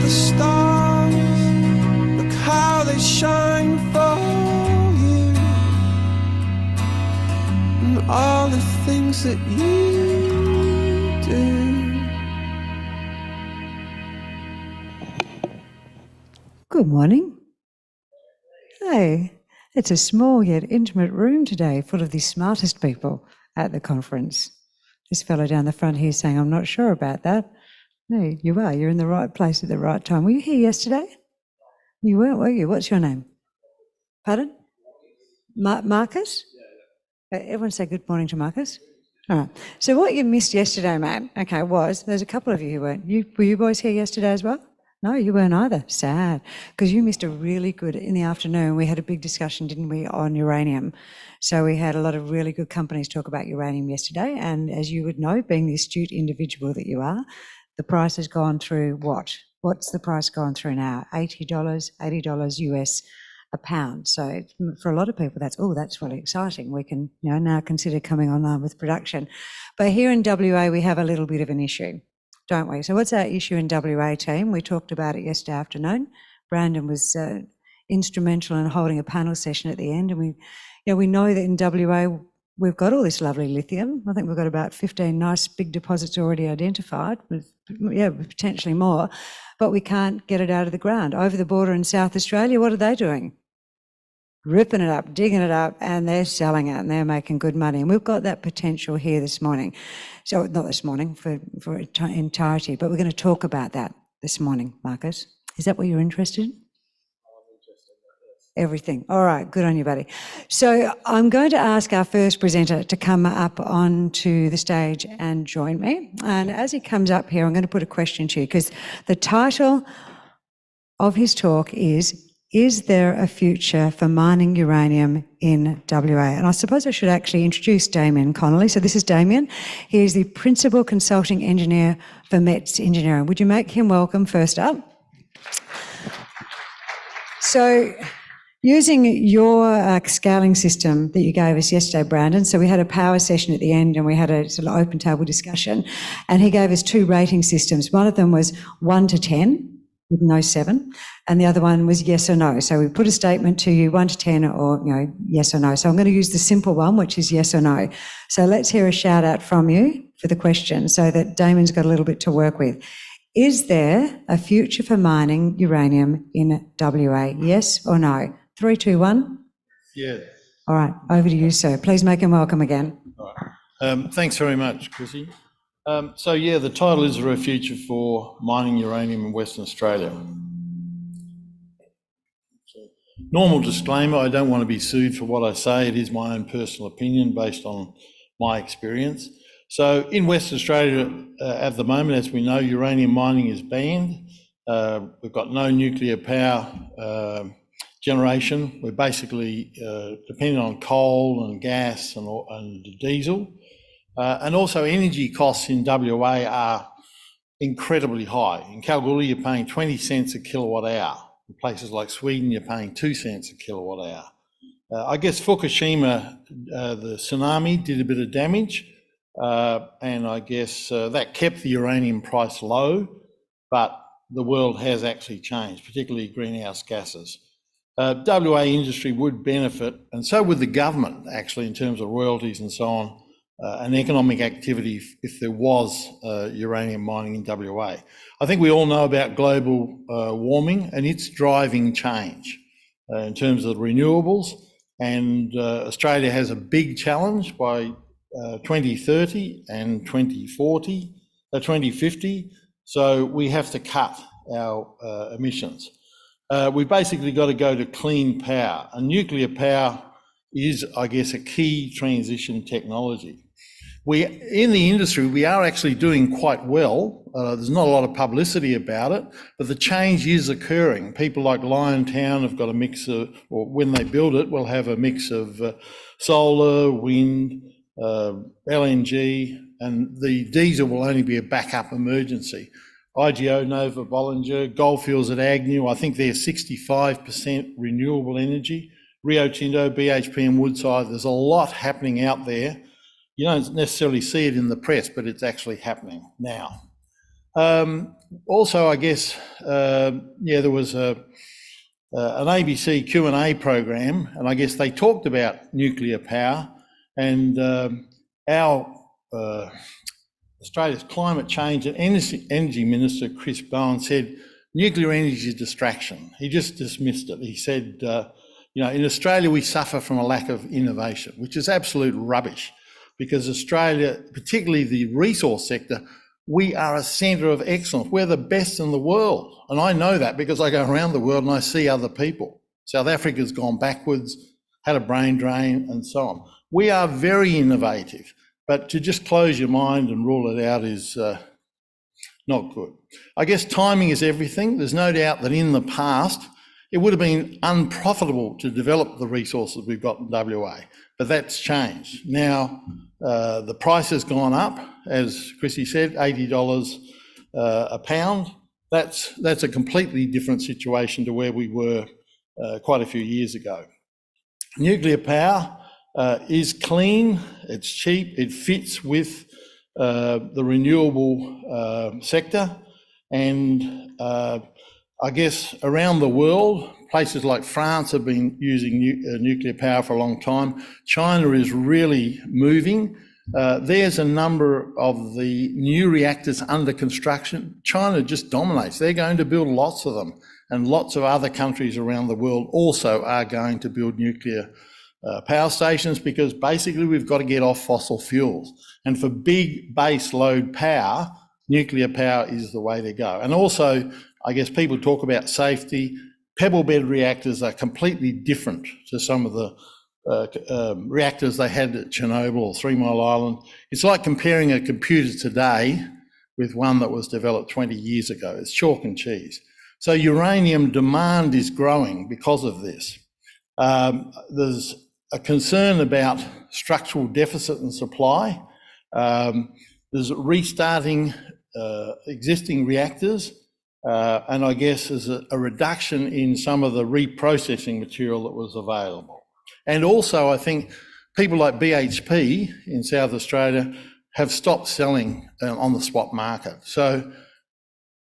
the stars, look how they shine for you, and all the things that you do. Good morning. Hey, it's a small yet intimate room today, full of the smartest people at the conference. This fellow down the front here saying, I'm not sure about that. No, you are. You're in the right place at the right time. Were you here yesterday? You weren't, were you? What's your name? Pardon? Marcus? Everyone say good morning to Marcus. All right. So what you missed yesterday, mate, okay, there's a couple of you who weren't. Were you boys here yesterday as well? No, you weren't either. Sad. Because you missed a really good, in the afternoon, we had a big discussion, didn't we, on uranium. So we had a lot of really good companies talk about uranium yesterday. And as you would know, being the astute individual that you are, the price has gone through what? What's the price gone through now? $80, $80 US a pound. So for a lot of people, that's really exciting. We can now consider coming online with production. But here in WA, we have a little bit of an issue, don't we? So what's our issue in WA, team? We talked about it yesterday afternoon. Brandon was instrumental in holding a panel session at the end, and we know that in WA we've got all this lovely lithium. I think we've got about 15 nice big deposits already identified, with potentially more, but we can't get it out of the ground. Over the border in South Australia, what are they doing? Ripping it up, digging it up, and they're selling it and they're making good money. And we've got that potential here this morning. So not this morning, for entirety, but we're going to talk about that this morning, Marcus. Is that what you're interested in? I'm interested in that, yes. Everything. All right, good on you, buddy. So I'm going to ask our first presenter to come up onto the stage and join me. And as he comes up here, I'm going to put a question to you, because the title of his talk is there a future for mining uranium in WA? And I suppose I should actually introduce Damian Connelly. So this is Damian. He is the Principal Consulting Engineer for METS Engineering. Would you make him welcome first up? So using your scaling system that you gave us yesterday, Brandon, so we had a power session at the end and we had a sort of open table discussion, and he gave us two rating systems. One of them was 1 to 10, with no 7, and the other one was yes or no. So we put a statement to you, 1 to 10, or yes or no. So I'm going to use the simple one, which is yes or no. So let's hear a shout out from you for the question, so that Damian's got a little bit to work with. Is there a future for mining uranium in WA? Yes or no? 3, 2, 1. Yeah. All right, over to you, sir. Please make him welcome again. All right. Thanks very much, Chrissy. The title is a future for mining uranium in Western Australia. So, normal disclaimer, I don't want to be sued for what I say. It is my own personal opinion based on my experience. So in Western Australia at the moment, as we know, uranium mining is banned. We've got no nuclear power generation. We're basically dependent on coal and gas and diesel. And also energy costs in WA are incredibly high. In Kalgoorlie, you're paying 20 cents a kilowatt hour. In places like Sweden, you're paying 2 cents a kilowatt hour. I guess Fukushima, the tsunami, did a bit of damage, and I guess that kept the uranium price low, but the world has actually changed, particularly greenhouse gases. WA industry would benefit, and so would the government, actually, in terms of royalties and so on, and economic activity if there was uranium mining in WA. I think we all know about global warming, and it's driving change in terms of renewables, and Australia has a big challenge by 2030 and 2050, so we have to cut our emissions. We've basically got to go to clean power, and nuclear power is, I guess, a key transition technology. In the industry, we are actually doing quite well. There's not a lot of publicity about it, but the change is occurring. People like Liontown have got a mix of, or when they build it, will have a mix of solar, wind, LNG, and the diesel will only be a backup emergency. IGO, Nova, Bollinger, Goldfields at Agnew, I think they're 65% renewable energy. Rio Tinto, BHP and Woodside, there's a lot happening out there. You don't necessarily see it in the press, but it's actually happening now. Also, I guess, there was an ABC Q&A program, and I guess they talked about nuclear power, and our Australia's Climate Change and Energy Minister, Chris Bowen, said nuclear energy is a distraction. He just dismissed it. He said, in Australia, we suffer from a lack of innovation, which is absolute rubbish, because Australia, particularly the resource sector, we are a centre of excellence. We're the best in the world. And I know that because I go around the world and I see other people. South Africa's gone backwards, had a brain drain, and so on. We are very innovative, but to just close your mind and rule it out is not good. I guess timing is everything. There's no doubt that in the past, it would have been unprofitable to develop the resources we've got in WA, but that's changed. Now, the price has gone up, as Chrissy said, $80 a pound. That's a completely different situation to where we were quite a few years ago. Nuclear power is clean, it's cheap, it fits with the renewable sector, and I guess around the world, places like France have been using nuclear power for a long time. China is really moving. There's a number of the new reactors under construction. China just dominates. They're going to build lots of them, and lots of other countries around the world also are going to build nuclear power stations, because basically we've got to get off fossil fuels. And for big base load power, nuclear power is the way to go. And also, I guess people talk about safety. Pebble bed reactors are completely different to some of the reactors they had at Chernobyl or 3 Mile Island. It's like comparing a computer today with one that was developed 20 years ago. It's chalk and cheese. So uranium demand is growing because of this. There's a concern about structural deficit in supply. There's restarting existing reactors, and I guess there's a reduction in some of the reprocessing material that was available. And also, I think people like BHP in South Australia have stopped selling on the spot market. So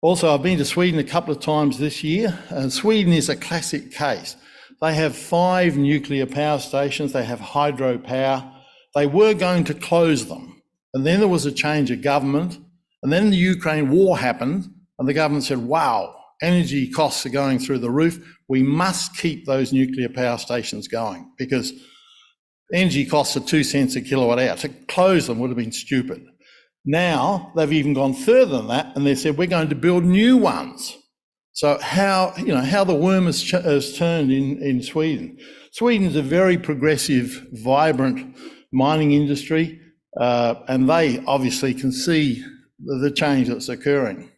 also, I've been to Sweden a couple of times this year, and Sweden is a classic case. They have 5 nuclear power stations, they have hydropower. They were going to close them, and then there was a change of government, and then the Ukraine war happened, and the government said, wow, energy costs are going through the roof. We must keep those nuclear power stations going, because energy costs are 2 cents a kilowatt hour. To close them would have been stupid. Now they've even gone further than that, and they said, we're going to build new ones. So how the worm has turned in Sweden. Sweden's a very progressive, vibrant mining industry, and they obviously can see the change that's occurring.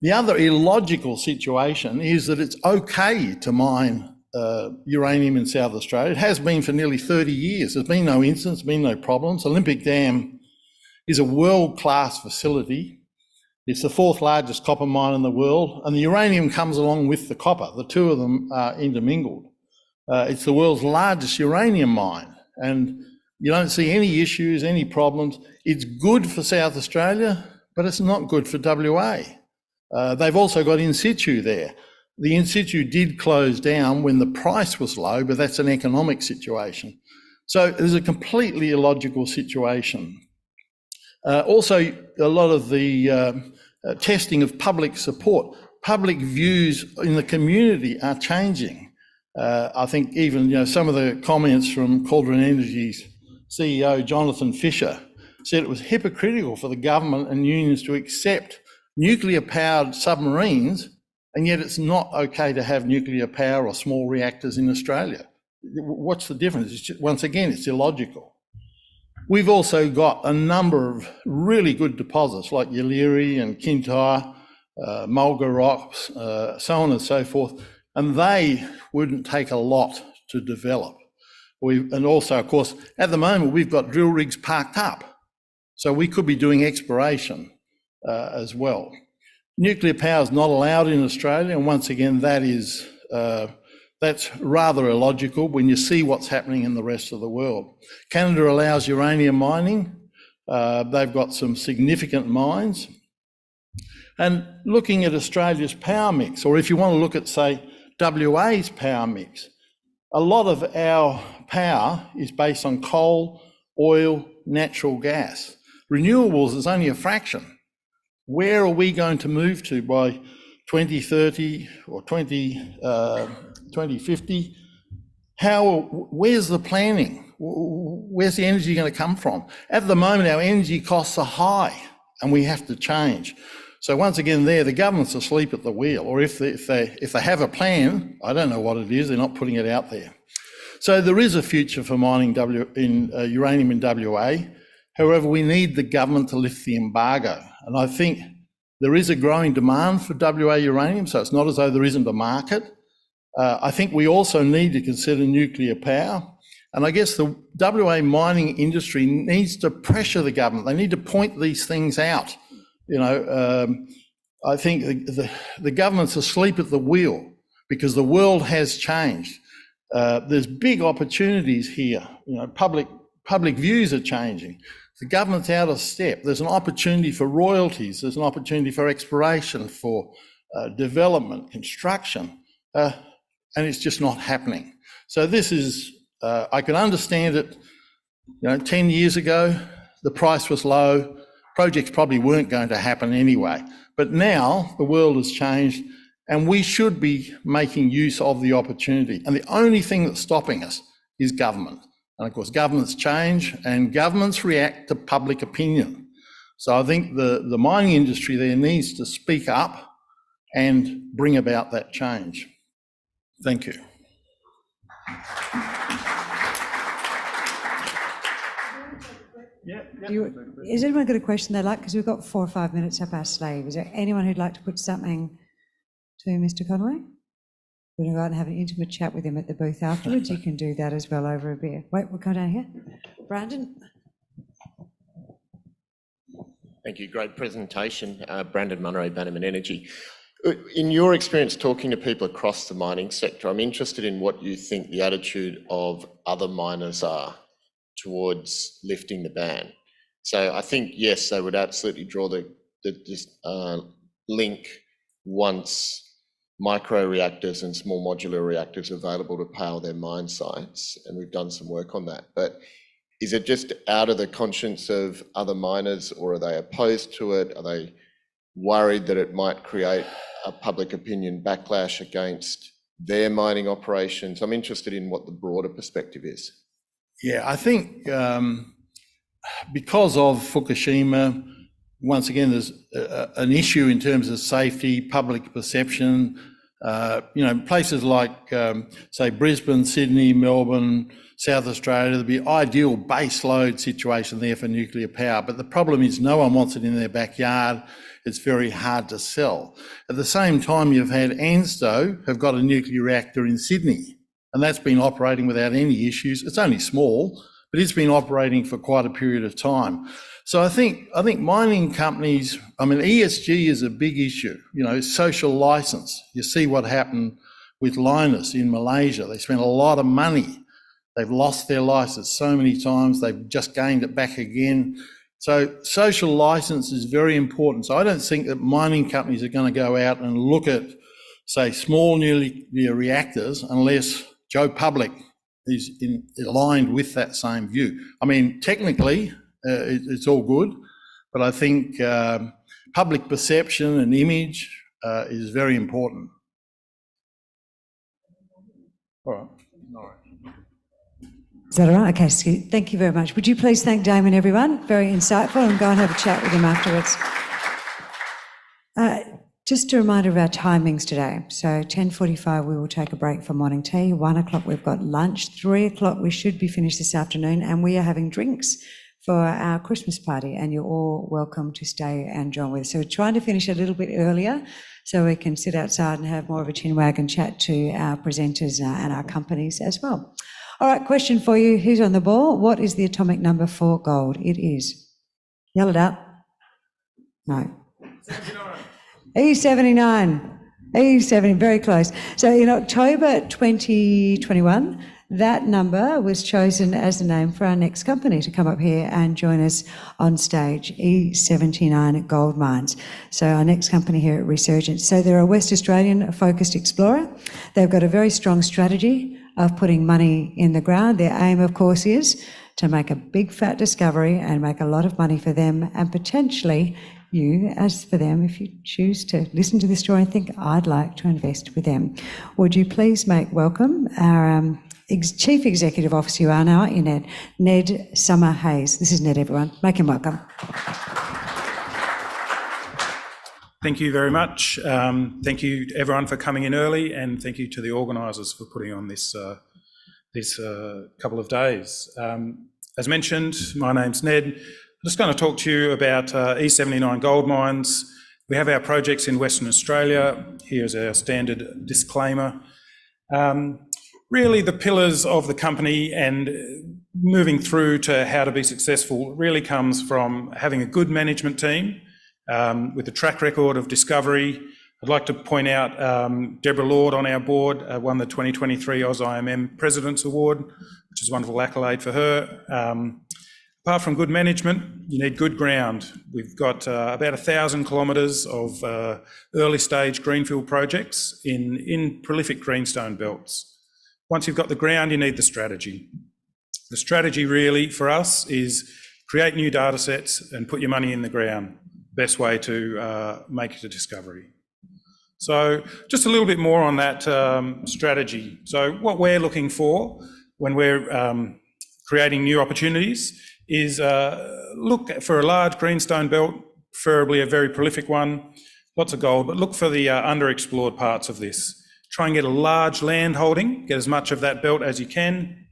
The other illogical situation is that it's okay to mine uranium in South Australia. It has been for nearly 30 years. There's been no incidents, been no problems. Olympic Dam is a world-class facility. It's the 4th largest copper mine in the world, and the uranium comes along with the copper. The two of them are intermingled. It's the world's largest uranium mine, and you don't see any issues, any problems. It's good for South Australia, but it's not good for WA. They've also got in situ there. The in situ did close down when the price was low, but that's an economic situation. So there's a completely illogical situation. Also, a lot of the testing of public support, public views in the community are changing. I think even some of the comments from Cauldron Energy's CEO, Jonathan Fisher, said it was hypocritical for the government and unions to accept nuclear-powered submarines, and yet it's not okay to have nuclear power or small reactors in Australia. What's the difference? It's just, once again, it's illogical. We've also got a number of really good deposits like Yeelirrie and Kintyre, Mulga rocks, so on and so forth, and they wouldn't take a lot to develop. And also, of course, at the moment, we've got drill rigs parked up, so we could be doing exploration as well. Nuclear power is not allowed in Australia, and once again, that's rather illogical when you see what's happening in the rest of the world. Canada allows uranium mining. They've got some significant mines. And looking at Australia's power mix, or if you want to look at, say, WA's power mix, a lot of our power is based on coal, oil, natural gas. Renewables is only a fraction. Where are we going to move to by 2030 or 2050? Where's the planning? Where's the energy going to come from? At the moment, our energy costs are high and we have to change. So once again, the government's asleep at the wheel, or if they have a plan, I don't know what it is, they're not putting it out there. So there is a future for mining uranium in WA. However, we need the government to lift the embargo. And I think there is a growing demand for WA uranium, so it's not as though there isn't a market. I think we also need to consider nuclear power. And I guess the WA mining industry needs to pressure the government. They need to point these things out. You know, I think the government's asleep at the wheel because the world has changed. There's big opportunities here. You know, public views are changing. The government's out of step. There's an opportunity for royalties. There's an opportunity for exploration, for development, construction, and it's just not happening. So this is, I can understand it, you know, 10 years ago, the price was low, projects probably weren't going to happen anyway. But now the world has changed and we should be making use of the opportunity. And the only thing that's stopping us is government. And of course, governments change and governments react to public opinion. So I think the mining industry there needs to speak up and bring about that change. Thank you. Has anyone got a question they'd like? Because we've got 4 or 5 minutes up our sleeve. Is there anyone who'd like to put something to Mr. Connelly? We're going to go out and have an intimate chat with him at the booth afterwards. You can do that as well over a beer. Wait, we'll come down here. Brandon? Thank you. Great presentation. Brandon Munro, Bannerman Energy. In your experience talking to people across the mining sector, I'm interested in what you think the attitude of other miners are towards lifting the ban. So I think, yes, they would absolutely draw the link once micro reactors and small modular reactors are available to power their mine sites, and we've done some work on that. But is it just out of the conscience of other miners, or are they opposed to it? Are they worried that it might create a public opinion backlash against their mining operations? I'm interested in what the broader perspective is. Yeah, I think because of Fukushima, once again, there's an issue in terms of safety, public perception. You know, places like, say, Brisbane, Sydney, Melbourne, South Australia, there'd be ideal base load situation there for nuclear power. But the problem is no one wants it in their backyard. It's very hard to sell. At the same time, you've had ANSTO have got a nuclear reactor in Sydney, and that's been operating without any issues. It's only small, but it's been operating for quite a period of time. So I think mining companies, I mean, ESG is a big issue, you know, social license. You see what happened with Lynas in Malaysia. They spent a lot of money. They've lost their license so many times. They've just gained it back again. So social license is very important. So I don't think that mining companies are going to go out and look at, say, small nuclear reactors unless Joe Public is aligned with that same view. I mean, technically, it's all good, but I think public perception and image is very important. All right. All right. Is that all right? Okay, so thank you very much. Would you please thank Damian, everyone? Very insightful, and go and have a chat with him afterwards. Just a reminder of our timings today. So 10:45 we will take a break for morning tea. 1 o'clock we've got lunch. 3 o'clock we should be finished this afternoon, and we are having drinks for our Christmas party, and you're all welcome to stay and join with us. So we're trying to finish a little bit earlier so we can sit outside and have more of a chinwag and chat to our presenters and our companies as well. All right, question for you. Who's on the ball? What is the atomic number for gold? It is. Yell it out. No. E79. E70, very close. So in October 2021, That number was chosen as the name for our next company to come up here and join us on stage, E79 Gold Mines. So our next company here at Resurgence. So they're a West Australian focused explorer. They've got a very strong strategy of putting money in the ground. Their aim, of course, is to make a big fat discovery and make a lot of money for them, and potentially you, as for them, if you choose to listen to this story and think, I'd like to invest with them. Would you please make welcome our Chief Executive Officer, you are now in it, Ned Summerhayes. This is Ned, everyone. Make him welcome. Thank you very much. Thank you to everyone for coming in early, and thank you to the organisers for putting on this couple of days. As mentioned, my name's Ned. I'm just going to talk to you about E79 Gold Mines. We have our projects in Western Australia. Here's our standard disclaimer. Really, the pillars of the company and moving through to how to be successful really comes from having a good management team with a track record of discovery. I'd like to point out Deborah Lloyd on our board won the 2023 AusIMM President's Award, which is a wonderful accolade for her. Apart from good management, you need good ground. We've got about 1,000 kilometres of early stage greenfield projects in prolific greenstone belts. Once you've got the ground, you need the strategy. The strategy really for us is create new data sets and put your money in the ground. Best way to make it a discovery. So just a little bit more on that strategy. So what we're looking for when we're creating new opportunities is look for a large greenstone belt, preferably a very prolific one, lots of gold, but look for the underexplored parts of this. Try and get a large land holding, get as much of that belt as you can.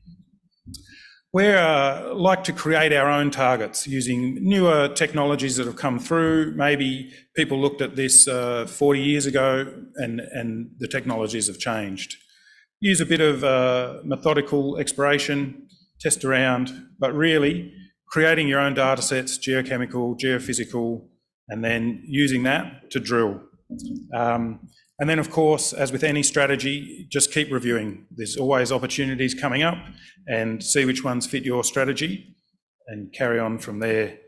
We like to create our own targets using newer technologies that have come through. Maybe people looked at this 40 years ago and the technologies have changed. Use a bit of methodical exploration, test around, but really creating your own data sets, geochemical, geophysical, and then using that to drill. And then, of course, as with any strategy, just keep reviewing. There's always opportunities coming up, and see which ones fit your strategy and carry on from there.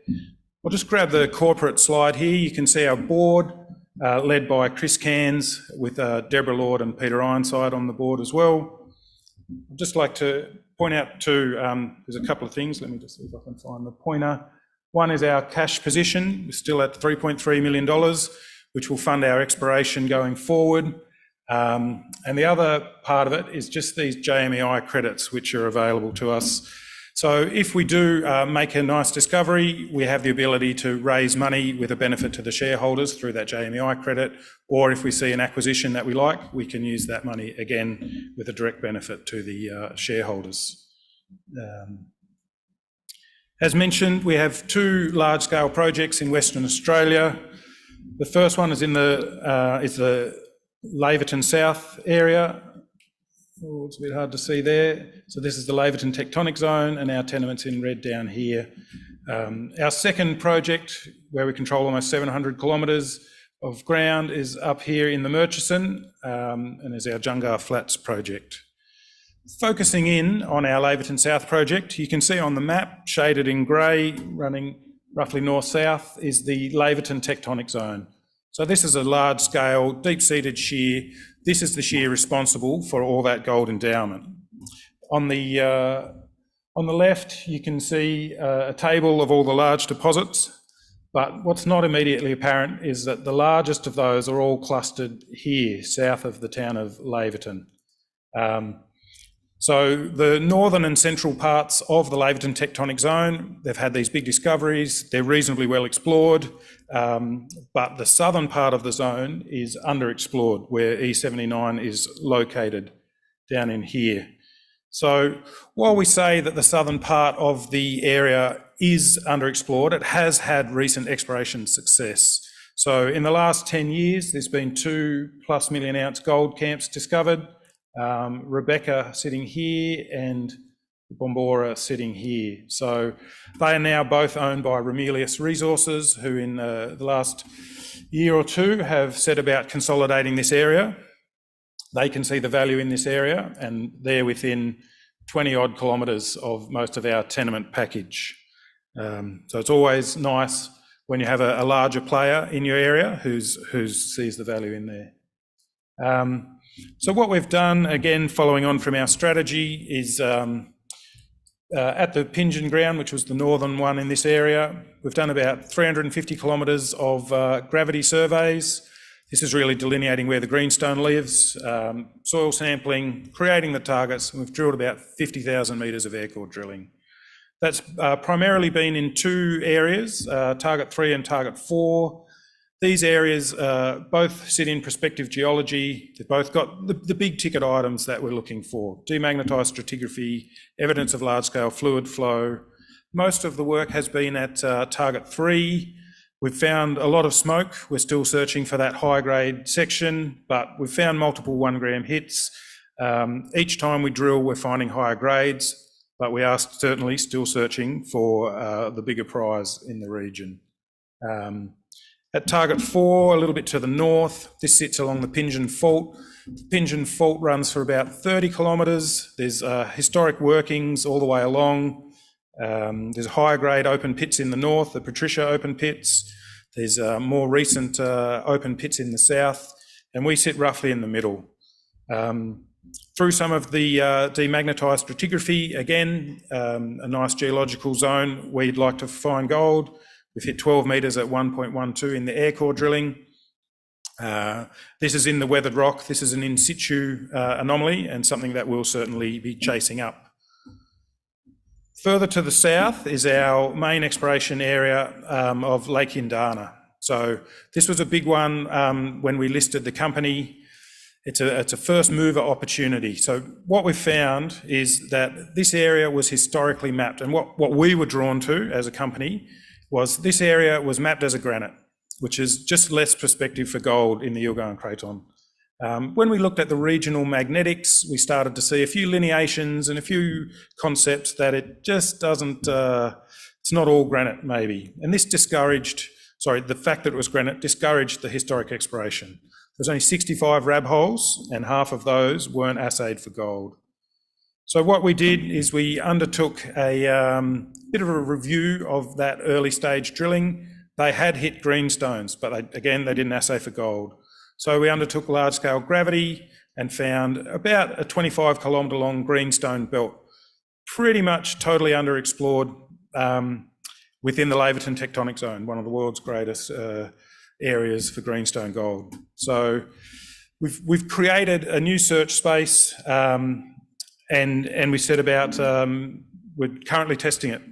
I'll just grab the corporate slide here. You can see our board, led by Chris Cairns, with Deborah Lloyd and Peter Ironside on the board as well. I'd just like to point out too, there's a couple of things. Let me just see if I can find the pointer. One is our cash position. We're still at $3.3 million. Which will fund our exploration going forward. And the other part of it is just these JMEI credits which are available to us. So if we do make a nice discovery, we have the ability to raise money with a benefit to the shareholders through that JMEI credit, or if we see an acquisition that we like, we can use that money again with a direct benefit to the shareholders. As mentioned, we have two large-scale projects in Western Australia. The first one is in the Laverton South area. Oh, it's a bit hard to see there. So this is the Laverton Tectonic Zone, and our tenements in red down here. Our second project, where we control almost 700 kilometres of ground, is up here in the Murchison, and is our Jungar Flats project. Focusing in on our Laverton South project, you can see on the map, shaded in grey, running roughly north-south, is the Laverton Tectonic Zone. So this is a large-scale, deep-seated shear. This is the shear responsible for all that gold endowment. On the left, you can see a table of all the large deposits, but what's not immediately apparent is that the largest of those are all clustered here, south of the town of Laverton. So the northern and central parts of the Laverton Tectonic Zone, they've had these big discoveries, they're reasonably well explored, but the southern part of the zone is underexplored, where E79 is located down in here. So while we say that the southern part of the area is underexplored, it has had recent exploration success. So in the last 10 years, there's been 2+ million ounce gold camps discovered. Rebecca sitting here and Bombora sitting here. So they are now both owned by Remelius Resources, who in the last year or two have set about consolidating this area. They can see the value in this area, and they're within 20 odd kilometres of most of our tenement package. So it's always nice when you have a larger player in your area who sees the value in there. So what we've done, again, following on from our strategy, is at the Pingeon ground, which was the northern one in this area, we've done about 350 kilometres of gravity surveys. This is really delineating where the greenstone lives, soil sampling, creating the targets. We've drilled about 50,000 metres of air core drilling. That's primarily been in two areas, Target 3 and Target 4. These areas both sit in prospective geology. They've both got the big ticket items that we're looking for: demagnetized stratigraphy, evidence of large-scale fluid flow. Most of the work has been at Target 3. We've found a lot of smoke. We're still searching for that high-grade section, but we've found multiple 1 gram hits. Each time we drill, we're finding higher grades, but we are certainly still searching for the bigger prize in the region. At Target 4, a little bit to the north, this sits along the Pingeon Fault. The Pingeon Fault runs for about 30 kilometres. There's historic workings all the way along. There's higher grade open pits in the north, the Patricia open pits. There's more recent open pits in the south, and we sit roughly in the middle. Through some of the demagnetized stratigraphy, again, a nice geological zone, we'd like to find gold. We've hit 12 metres at 1.12 in the air core drilling. This is in the weathered rock. This is an in situ anomaly and something that we'll certainly be chasing up. Further to the south is our main exploration area of Lake Yindana. So this was a big one when we listed the company. It's a first mover opportunity. So what we've found is that this area was historically mapped, and what we were drawn to as a company was this area was mapped as a granite, which is just less prospective for gold in the Yilgarn Craton. When we looked at the regional magnetics, we started to see a few lineations and a few concepts that it just doesn't, it's not all granite maybe. And this discouraged, the fact that it was granite discouraged the historic exploration. There's only 65 RAB holes and half of those weren't assayed for gold. So what we did is we undertook a bit of a review of that early stage drilling. They had hit greenstones, but they didn't assay for gold. So we undertook large-scale gravity and found about a 25 kilometre long greenstone belt, pretty much totally underexplored within the Laverton tectonic zone, one of the world's greatest areas for greenstone gold. So we've created a new search space and we set about, we're currently testing it.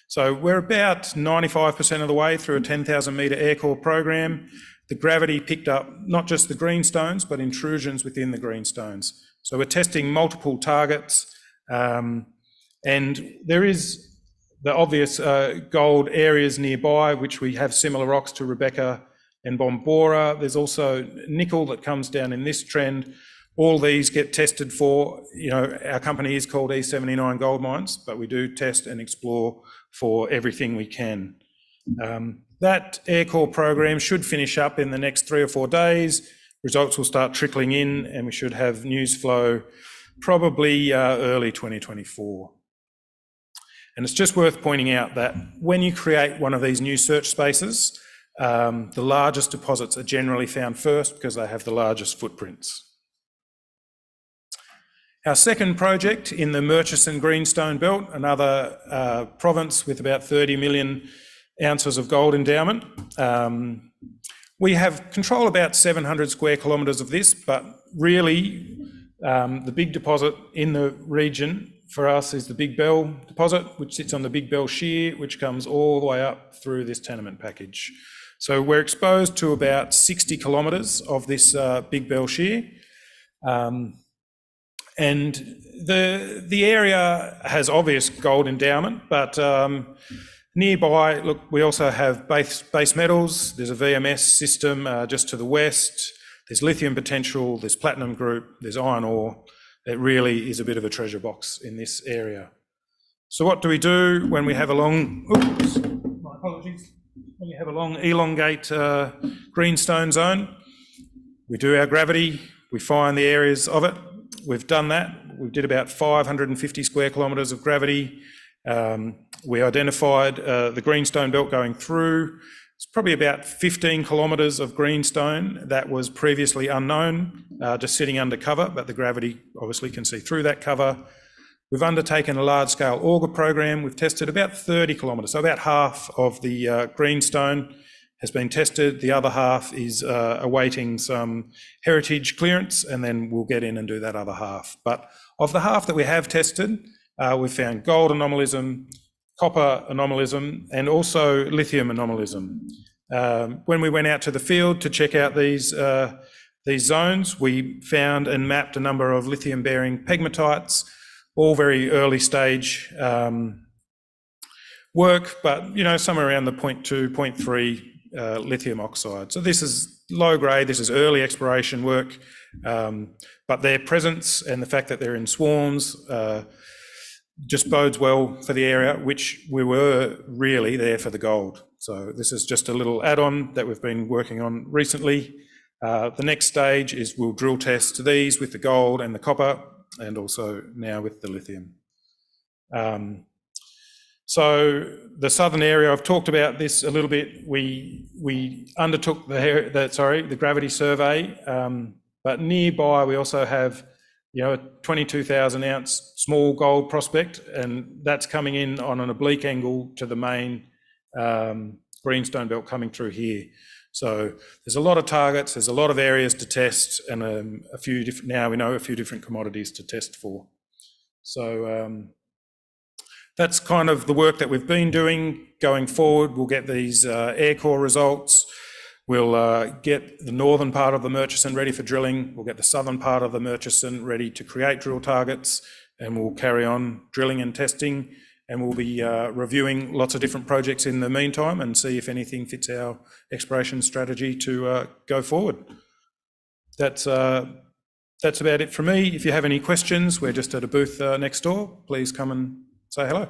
So we're about 95% of the way through a 10,000 metre air core program. The gravity picked up not just the greenstones, but intrusions within the greenstones. So we're testing multiple targets, and there is the obvious gold areas nearby, which we have similar rocks to Rebecca and Bombora. There's also nickel that comes down in this trend. All these get tested for, our company is called E79 Gold Mines, but we do test and explore for everything we can. That air core program should finish up in the next 3 or 4 days. Results will start trickling in and we should have news flow probably early 2024. And it's just worth pointing out that when you create one of these new search spaces, the largest deposits are generally found first because they have the largest footprints. Our second project in the Murchison Greenstone Belt, another province with about 30 million ounces of gold endowment. We have control about 700 square kilometres of this, but really the big deposit in the region for us is the Big Bell deposit, which sits on the Big Bell Shear, which comes all the way up through this tenement package. So we're exposed to about 60 kilometres of this Big Bell Shear. And the area has obvious gold endowment, but nearby, look, we also have base metals. There's a VMS system just to the west. There's lithium potential, there's platinum group, there's iron ore. It really is a bit of a treasure box in this area. So what do we do when we have a long, my apologies, when we have a long elongate greenstone zone? We do our gravity, we find the areas of it. We've done that. We did about 550 square kilometres of gravity. We identified the greenstone belt going through. It's probably about 15 kilometres of greenstone that was previously unknown, just sitting under cover, but the gravity obviously can see through that cover. We've undertaken a large-scale auger program. We've tested about 30 kilometres, so about half of the greenstone has been tested. The other half is awaiting some heritage clearance, and then we'll get in and do that other half. But of the half that we have tested, we've found gold anomalism, copper anomalism, and also lithium anomalism. When we went out to the field to check out these zones, we found and mapped a number of lithium-bearing pegmatites, all very early stage work, but somewhere around the 0.2, 0.3 lithium oxide. So this is low grade, this is early exploration work, but their presence and the fact that they're in swarms just bodes well for the area, which we were really there for the gold. So this is just a little add-on that we've been working on recently. The next stage is we'll drill test these with the gold and the copper, and also now with the lithium. So the southern area, I've talked about this a little bit. We undertook the gravity survey, but nearby we also have a 22,000 ounce small gold prospect, and that's coming in on an oblique angle to the main greenstone belt coming through here. So there's a lot of targets, there's a lot of areas to test, and now we know a few different commodities to test for. So that's kind of the work that we've been doing. Going forward, we'll get these air core results. We'll get the northern part of the Murchison ready for drilling. We'll get the southern part of the Murchison ready to create drill targets, and we'll carry on drilling and testing, and we'll be reviewing lots of different projects in the meantime and see if anything fits our exploration strategy to go forward. That's about it from me. If you have any questions, we're just at a booth next door. Please come and say hello.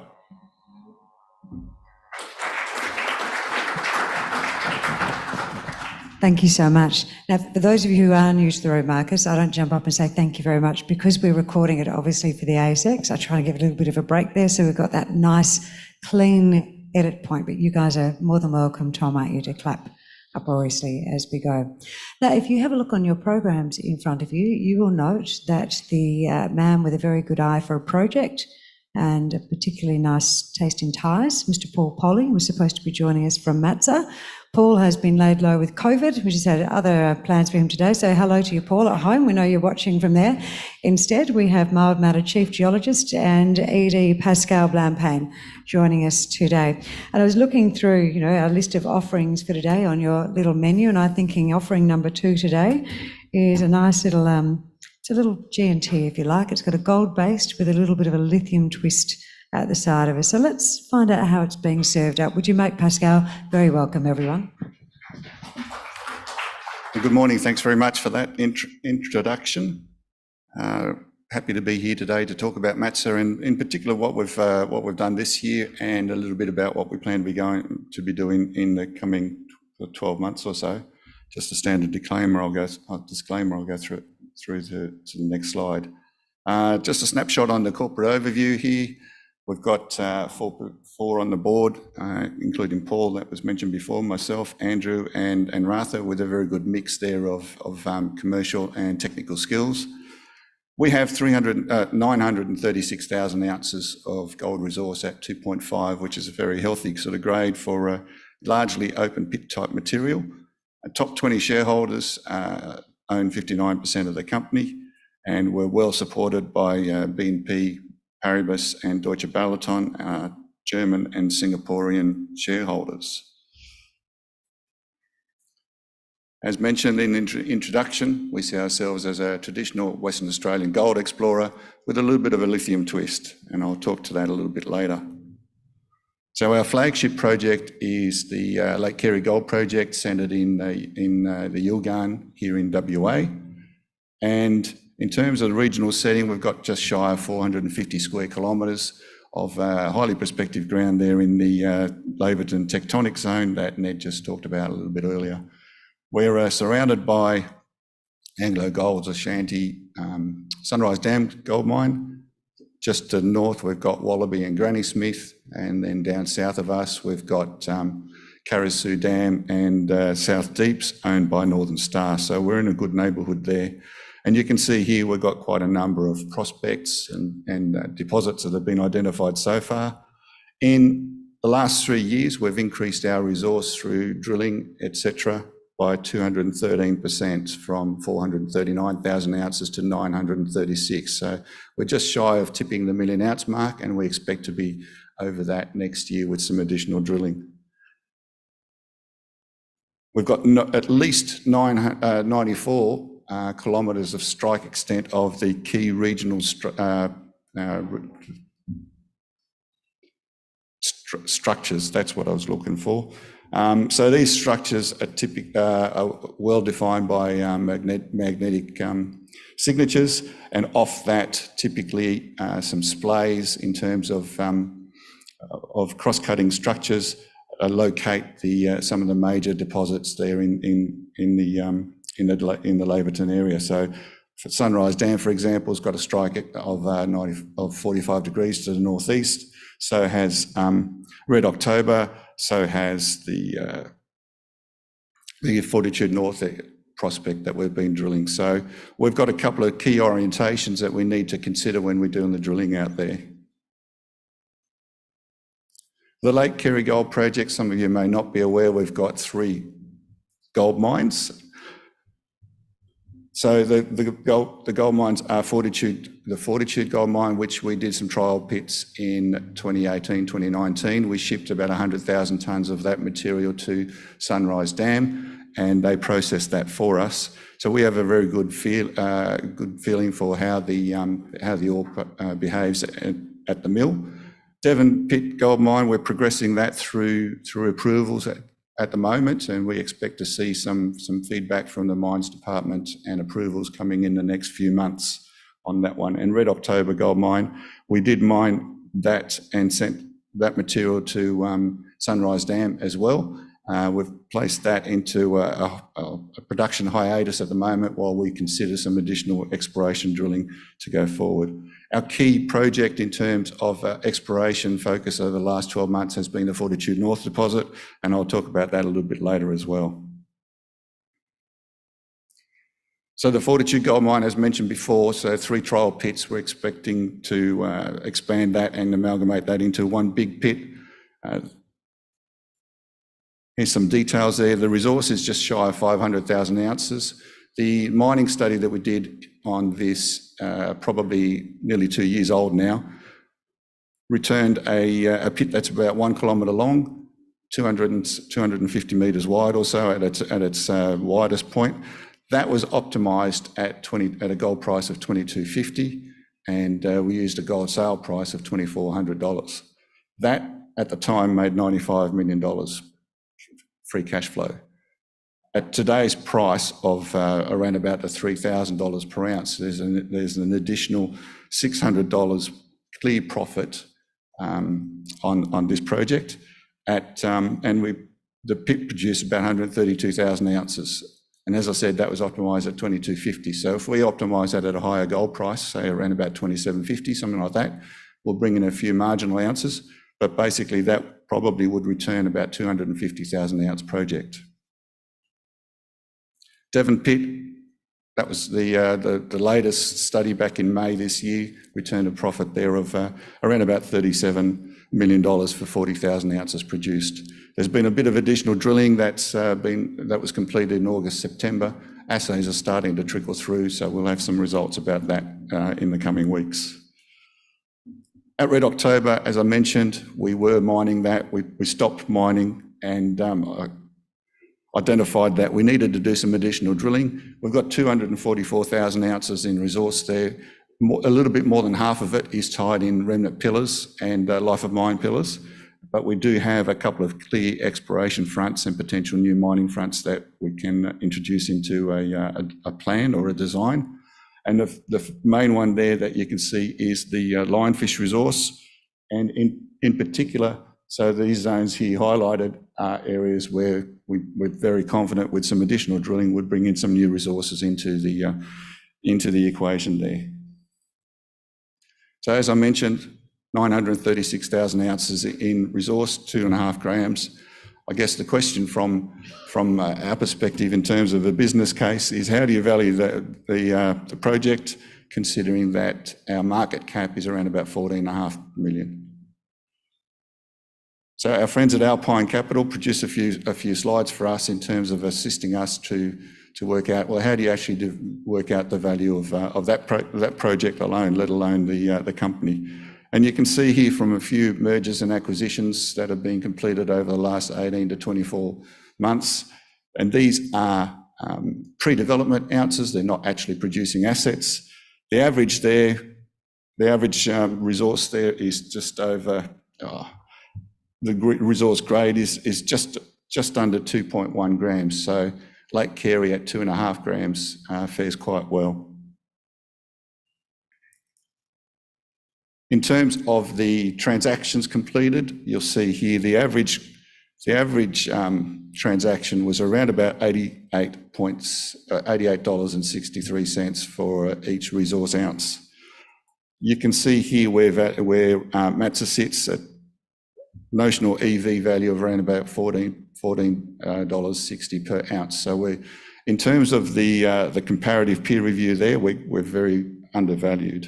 Thank you so much. Now, for those of you who are new to the road, Marcus, I don't jump up and say thank you very much because we're recording it obviously for the ASX. I try to give a little bit of a break there so we've got that nice, clean edit point. But you guys are more than welcome, Tom, aren't you, to clap uproariously as we go. Now, if you have a look on your programs in front of you, you will note that the man with a very good eye for a project and a particularly nice taste in ties, Mr. Poli, was supposed to be joining us from Matsa. Paul has been laid low with COVID. We just had other plans for him today. So hello to you, Paul, at home. We know you're watching from there. Instead, we have mild-mannered Chief Geologist and ED Pascal Blampain joining us today. And I was looking through, our list of offerings for today on your little menu, and I'm thinking offering number 2 today is a nice little, it's a little G&T, if you like. It's got a gold based with a little bit of a lithium twist at the side of it. So let's find out how it's being served up. Would you make Pascal very welcome, everyone? Good morning. Thanks very much for that introduction. Happy to be here today to talk about Matsa and in particular what we've done this year and a little bit about what we plan to be doing in the coming 12 months or so. Just a standard disclaimer. I'll go through to the next slide. Just a snapshot on the corporate overview here. We've got four on the board, including Paul that was mentioned before, myself, Andrew and Ratha, with a very good mix there of commercial and technical skills. We have 936,000 ounces of gold resource at 2.5, which is a very healthy sort of grade for a largely open pit type material. Our top 20 shareholders own 59% of the company, and we're well supported by BNP Paribas and Deutsche Balaton, German and Singaporean shareholders. As mentioned in the introduction, we see ourselves as a traditional Western Australian gold explorer with a little bit of a lithium twist, and I'll talk to that a little bit later. So our flagship project is the Lake Kerry Gold Project, centred in the Yilgarn here in WA. And in terms of the regional setting, we've got just shy of 450 square kilometres of highly prospective ground there in the Laverton tectonic zone that Ned just talked about a little bit earlier. We're surrounded by Anglo Gold's Ashanti Sunrise Dam gold mine. Just to the north, we've got Wallaby and Granny Smith, and then down south of us, we've got Carrisu Dam and South Deeps, owned by Northern Star. So we're in a good neighbourhood there. And you can see here we've got quite a number of prospects and deposits that have been identified so far. In the last 3 years, we've increased our resource through drilling, etc., by 213%, from 439,000 ounces to 936. So we're just shy of tipping the 1 million ounce mark, and we expect to be over that next year with some additional drilling. We've got at least 94 kilometres of strike extent of the key regional structures. That's what I was looking for. So these structures are well defined by magnetic signatures, and off that typically some splays in terms of cross-cutting structures locate some of the major deposits there in the Laverton area. So for Sunrise Dam, for example, has got a strike of 45 degrees to the northeast. So has Red October. So has the Fortitude North prospect that we've been drilling. So we've got a couple of key orientations that we need to consider when we're doing the drilling out there. The Lake Kerry Gold Project, some of you may not be aware, we've got 3 gold mines. So the gold mines are the Fortitude Gold Mine, which we did some trial pits in 2018, 2019. We shipped about 100,000 tonnes of that material to Sunrise Dam, and they processed that for us. So we have a very good feeling for how the ore behaves at the mill. Devon Pit Gold Mine, we're progressing that through approvals at the moment, and we expect to see some feedback from the Mines Department and approvals coming in the next few months on that one. And Red October Gold Mine, we did mine that and sent that material to Sunrise Dam as well. We've placed that into a production hiatus at the moment while we consider some additional exploration drilling to go forward. Our key project in terms of exploration focus over the last 12 months has been the Fortitude North deposit, and I'll talk about that a little bit later as well. So the Fortitude Gold Mine, as mentioned before, so 3 trial pits. We're expecting to expand that and amalgamate that into one big pit. Here's some details there. The resource is just shy of 500,000 ounces. The mining study that we did on this, probably nearly 2 years old now, returned a pit that's about 1 kilometre long, 250 metres wide or so at its widest point. That was optimised at a gold price of $22.50, and we used a gold sale price of $2,400. That at the time made $95 million free cash flow. At today's price of around about the $3,000 per ounce, there's an additional $600 clear profit on this project. The pit produced about 132,000 ounces. And as I said, that was optimised at $22.50. So if we optimise that at a higher gold price, say around about $27.50, something like that, we'll bring in a few marginal ounces. But basically that probably would return about 250,000 ounce project. Devon Pit, that was the latest study back in May this year, returned a profit there of around about $37 million for 40,000 ounces produced. There's been a bit of additional drilling that was completed in August, September. Assays are starting to trickle through, so we'll have some results about that in the coming weeks. At Red October, as I mentioned, we were mining that. We stopped mining and identified that we needed to do some additional drilling. We've got 244,000 ounces in resource there. A little bit more than half of it is tied in remnant pillars and life of mine pillars, but we do have a couple of clear exploration fronts and potential new mining fronts that we can introduce into a plan or a design. And the main one there that you can see is the lionfish resource, and in particular So these zones here highlighted are areas where we're very confident with some additional drilling would bring in some new resources into the equation there. So as I mentioned, 936,000 ounces in resource, 2.5 grams. I guess the question from our perspective in terms of a business case is how do you value the project, considering that our market cap is around about 14.5 million. So our friends at Alpine Capital produced a few slides for us in terms of assisting us to work out, well, how do you actually work out the value of that project alone, let alone the company. And you can see here from a few mergers and acquisitions that have been completed over the last 18 to 24 months. And these are pre-development ounces. They're not actually producing assets. The average there, resource there is just over, the resource grade is just under 2.1 grams. So Lake Carey at 2.5 grams fares quite well. In terms of the transactions completed, you'll see here the average transaction was around about $88.63 for each resource ounce. You can see here where Matsa sits at notional EV value of around about $14.60 per ounce. So in terms of the comparative peer review there, we're very undervalued.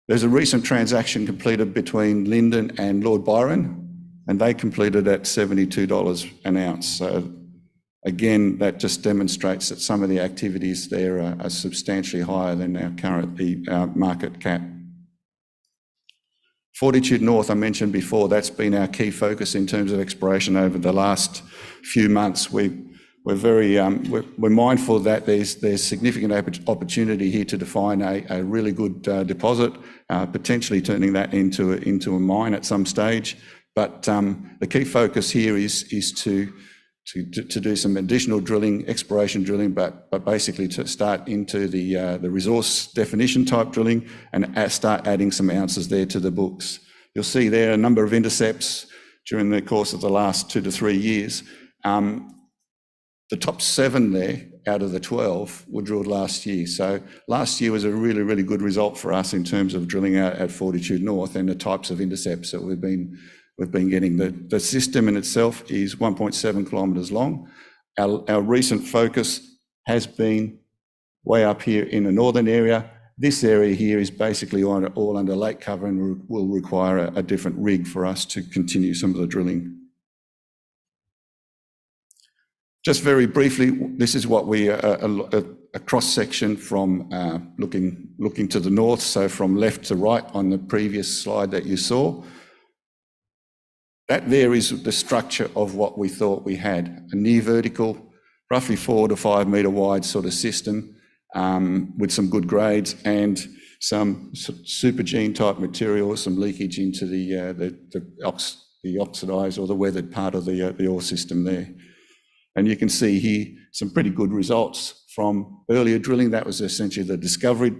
There's a recent transaction completed between Lyndon and Lord Byron, and they completed at $72 an ounce. So again, that just demonstrates that some of the activities there are substantially higher than our current market cap. Fortitude North, I mentioned before, that's been our key focus in terms of exploration over the last few months. We're mindful that there's significant opportunity here to define a really good deposit, potentially turning that into a mine at some stage. But the key focus here is to do some additional drilling, exploration drilling, but basically to start into the resource definition type drilling and start adding some ounces there to the books. You'll see there a number of intercepts during the course of the last 2 to 3 years. The top 7 there out of the 12 were drilled last year. So last year was a really, really good result for us in terms of drilling out at Fortitude North and the types of intercepts that we've been getting. The system in itself is 1.7 kilometres long. Our recent focus has been way up here in the northern area. This area here is basically all under lake cover and will require a different rig for us to continue some of the drilling. Just very briefly, this is what a cross-section from looking to the north, so from left to right on the previous slide that you saw. That there is the structure of what we thought we had, a near vertical, roughly 4 to 5 metre wide sort of system with some good grades and some supergene type material, some leakage into the oxidised or the weathered part of the ore system there. And you can see here some pretty good results from earlier drilling. That was essentially the discovery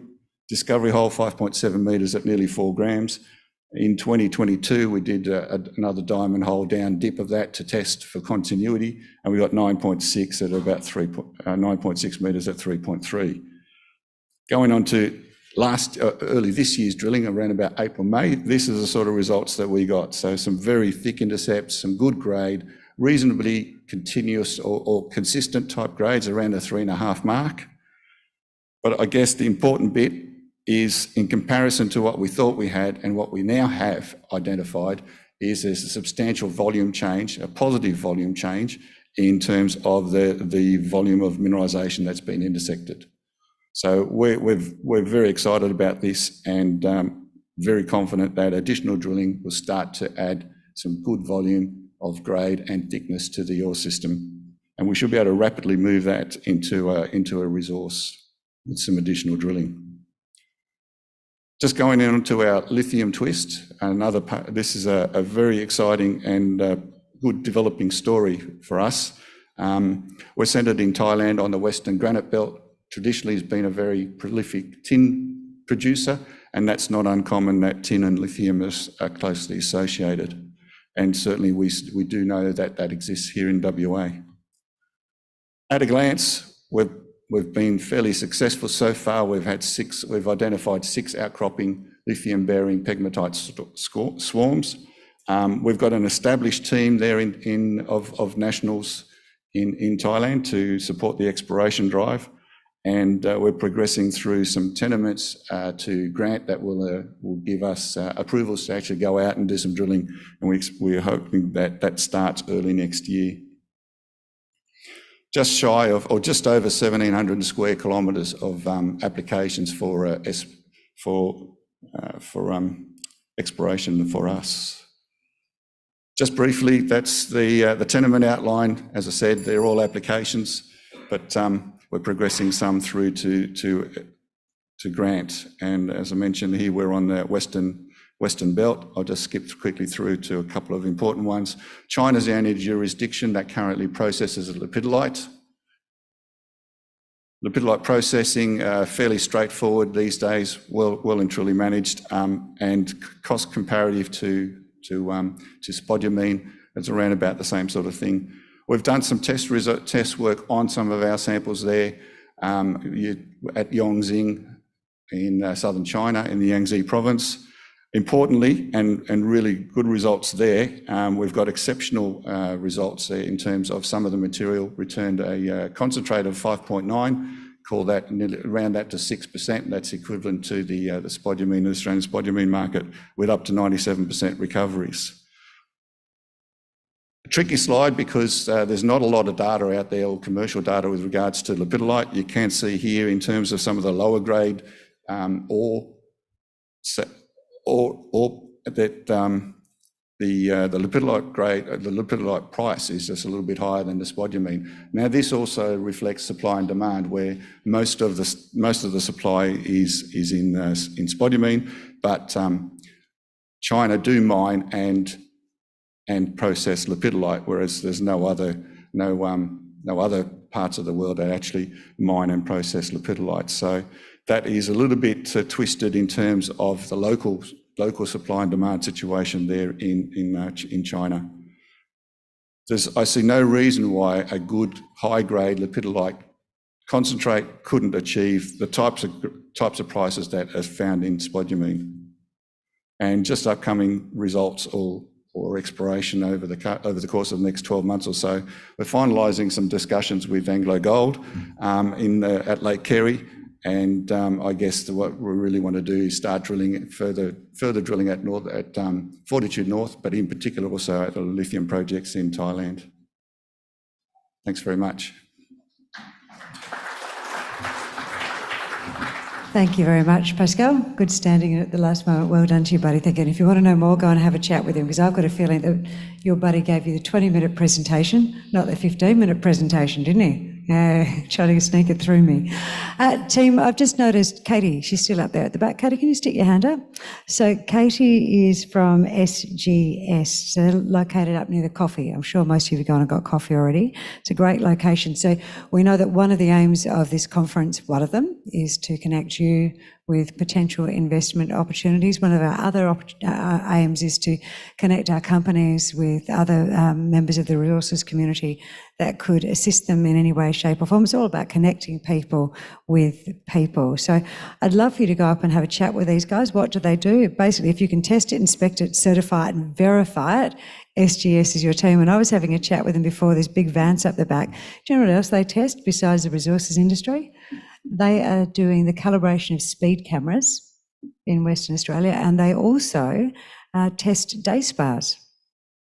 hole, 5.7 metres at nearly 4 grams. In 2022, we did another diamond hole down dip of that to test for continuity, and we got 9.6 at about 9.6 metres at 3.3. Going on to early this year's drilling around about April, May, this is the sort of results that we got. So some very thick intercepts, some good grade, reasonably continuous or consistent type grades around the 3.5 mark. But I guess the important bit is in comparison to what we thought we had and what we now have identified is there's a substantial volume change, a positive volume change in terms of the volume of mineralisation that's been intersected. So we're very excited about this and very confident that additional drilling will start to add some good volume of grade and thickness to the ore system. And we should be able to rapidly move that into a resource with some additional drilling. Just going into our lithium twist, another part, this is a very exciting and good developing story for us. We're centred in Thailand on the Western Granite Belt. Traditionally has been a very prolific tin producer, And that's not uncommon that tin and lithium are closely associated. And certainly we do know that that exists here in WA. At a glance, we've been fairly successful so far. We've identified 6 outcropping lithium-bearing pegmatite swarms. We've got an established team there of nationals in Thailand to support the exploration drive, and we're progressing through some tenements to grant that will give us approvals to actually go out and do some drilling, and we're hoping that starts early next year. Just shy of, or just over 1,700 square kilometres of applications for exploration for us. Just briefly, that's the tenement outline. As I said, they're all applications, but we're progressing some through to grant. And as I mentioned here, we're on the Western Belt. I'll just skip quickly through to a couple of important ones. China's the only jurisdiction that currently processes lepidolite. Lepidolite processing, fairly straightforward these days, well and truly managed, and cost comparative to spodumene. It's around about the same sort of thing. We've done some test work on some of our samples there at Yongxing in southern China, in the Yangtze province. Importantly, and really good results there, we've got exceptional results there in terms of some of the material returned a concentrate of 5.9, call that around that to 6%. That's equivalent to the spodumene, the Australian spodumene market, with up to 97% recoveries. A tricky slide because there's not a lot of data out there, or commercial data, with regards to lepidolite. You can see here in terms of some of the lower grade ore that the lepidolite grade, the lepidolite price is just a little bit higher than the spodumene. Now, this also reflects supply and demand, where most of the supply is in spodumene, but China do mine and process lepidolite, whereas there's no other parts of the world that actually mine and process lepidolite. So that is a little bit twisted in terms of the local supply and demand situation there in China. I see no reason why a good high-grade lepidolite concentrate couldn't achieve the types of prices that are found in spodumene. And just upcoming results or exploration over the course of the next 12 months or so. We're finalising some discussions with Anglo Gold at Lake Kerry, and I guess what we really want to do is start drilling further drilling at Fortitude North, but in particular also at the lithium projects in Thailand. Thanks very much. Thank you very much, Pascal. Good standing in at the last moment. Well done to you, buddy. Thank you. And if you want to know more, go and have a chat with him, because I've got a feeling that your buddy gave you the 20-minute presentation, not the 15-minute presentation, didn't he? Trying to sneak it through me. Team, I've just noticed Katie, she's still up there at the back. Katie, can you stick your hand up? So Katie is from SGS, so located up near the coffee. I'm sure most of you have gone and got coffee already. It's a great location. So we know that one of the aims of this conference, one of them, is to connect you with potential investment opportunities. One of our other aims is to connect our companies with other members of the resources community that could assist them in any way, shape or form. It's all about connecting people with people. So I'd love for you to go up and have a chat with these guys. What do they do? Basically, if you can test it, inspect it, certify it and verify it, SGS is your team. And I was having a chat with them before, there's big vans up the back. Do you know what else they test besides the resources industry? They are doing the calibration of speed cameras in Western Australia, and they also test day spas.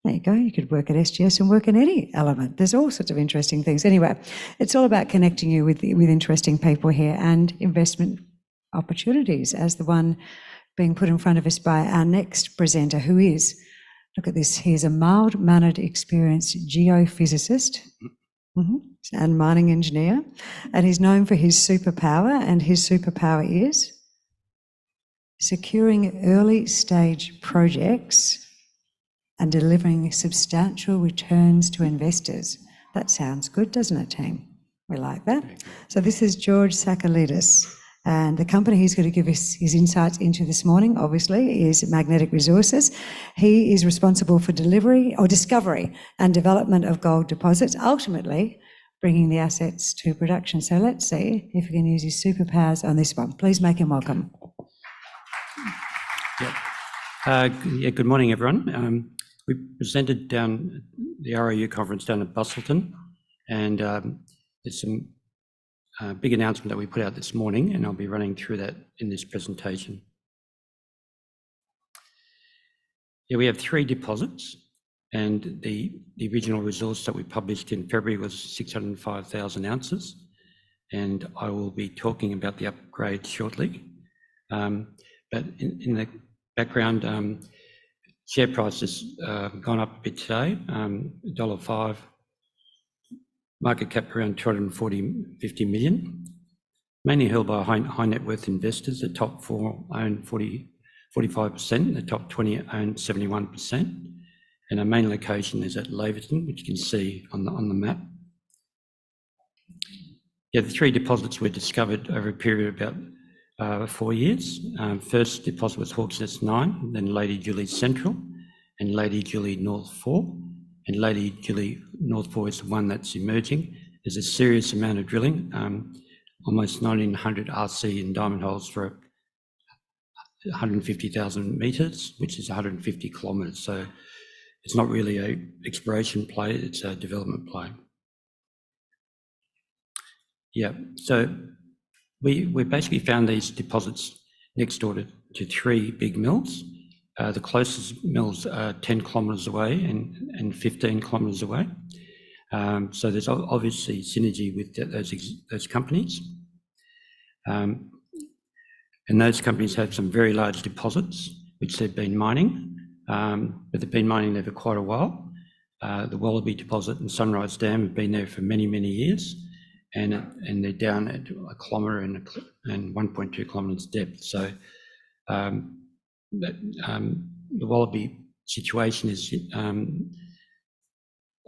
There you go, you could work at SGS and work in any element. There's all sorts of interesting things. Anyway, it's all about connecting you with interesting people here and investment opportunities, as the one being put in front of us by our next presenter, who is, look at this, he's a mild-mannered, experienced geophysicist. And mining engineer, and he's known for his superpower, and his superpower is securing early stage projects and delivering substantial returns to investors. That sounds good, doesn't it, team? We like that. So this is George Sakalidis. And the company he's going to give us his insights into this morning, obviously, is Magnetic Resources. He is responsible for delivery or discovery and development of gold deposits, ultimately bringing the assets to production. So let's see if we can use his superpowers on this one. Please make him welcome. Good morning, everyone. We presented down the RIU conference down at Busselton, and there's some big announcement that we put out this morning, and I'll be running through that in this presentation. We have 3 deposits, and the original resource that we published in February was 605,000 ounces, and I will be talking about the upgrade shortly. But in the background, share price has gone up a bit today, $1.05, market cap around 250 million, mainly held by high net worth investors. The top 4 own 45%, the top 20 own 71%, and our main location is at Laverton, which you can see on the map. The 3 deposits were discovered over a period of about 4 years. First deposit was Hawksnest 9, then Lady Julie Central, and Lady Julie North 4. And Lady Julie North 4 is the one that's emerging. There's a serious amount of drilling, almost 1,900 RC in diamond holes for 150,000 metres, which is 150 kilometres. So it's not really an exploration play, it's a development play. So we basically found these deposits next door to 3 big mills. The closest mills are 10 kilometres away and 15 kilometres away. So there's obviously synergy with those companies. And those companies have some very large deposits, which they've been mining, but they've been mining there for quite a while. The Wallaby deposit and Sunrise Dam have been there for many, many years, and they're down at 1 kilometre and 1.2 kilometres depth. So the Wallaby situation is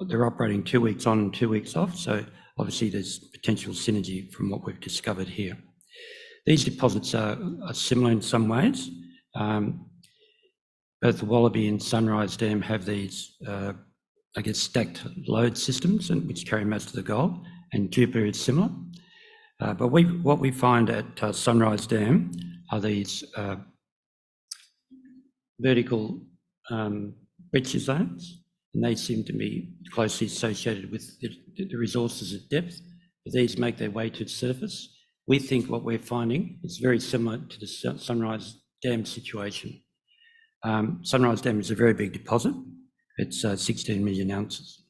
they're operating 2 weeks on and 2 weeks off, so obviously there's potential synergy from what we've discovered here. These deposits are similar in some ways. Both the Wallaby and Sunrise Dam have these, stacked lode systems, which carry most of the gold, and Jupiter is similar. But what we find at Sunrise Dam are these vertical breccia zones, and they seem to be closely associated with the resources at depth. But these make their way to the surface. We think what we're finding is very similar to the Sunrise Dam situation. Sunrise Dam is a very big deposit. It's 16 million ounces.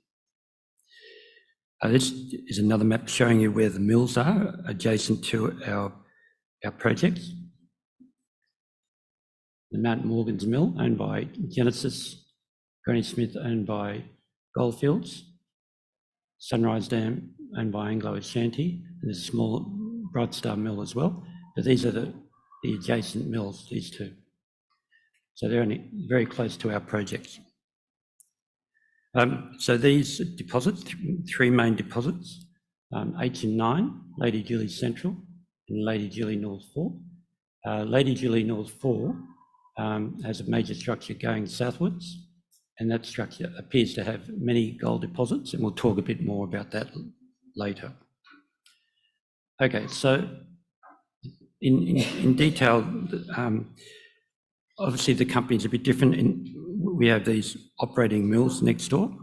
This is another map showing you where the mills are adjacent to our projects. The Mount Morgan's mill, owned by Genesis, Granny Smith, owned by Goldfields, Sunrise Dam, owned by Anglo Ashanti, and there's a small Bright Star mill as well. But these are the adjacent mills, these 2. So they're only very close to our projects. So these deposits, 3 main deposits, H9, Lady Julie Central, and Lady Julie North 4. Lady Julie North 4 has a major structure going southwards, and that structure appears to have many gold deposits, and we'll talk a bit more about that later. Okay, so in detail, obviously the company's a bit different. We have these operating mills next door,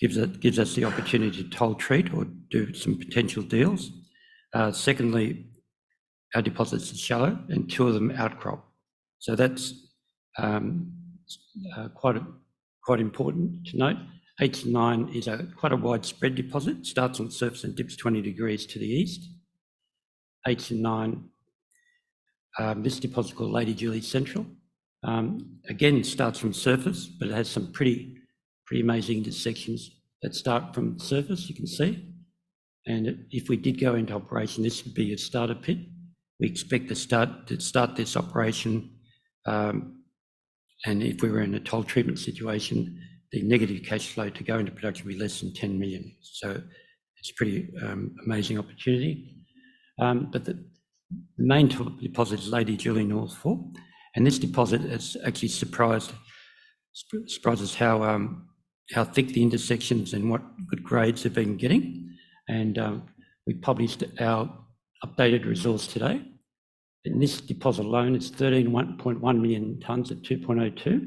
gives us the opportunity to toll treat or do some potential deals. Secondly, our deposits are shallow, and 2 of them outcrop. So that's quite important to note. H9 is quite a widespread deposit. It starts on the surface and dips 20 degrees to the east. H9, this deposit called Lady Julie Central, again starts from surface, but it has some pretty amazing intersections that start from the surface, you can see. And if we did go into operation, this would be a starter pit. We expect to start this operation, and if we were in a toll treatment situation, the negative cash flow to go into production would be less than 10 million. So it's a pretty amazing opportunity. But The main deposit is Lady Julie North 4, and this deposit has actually surprised us how thick the intersections and what good grades they've been getting. And we published our updated resource today. And this deposit alone is 13.1 million tonnes at 2.02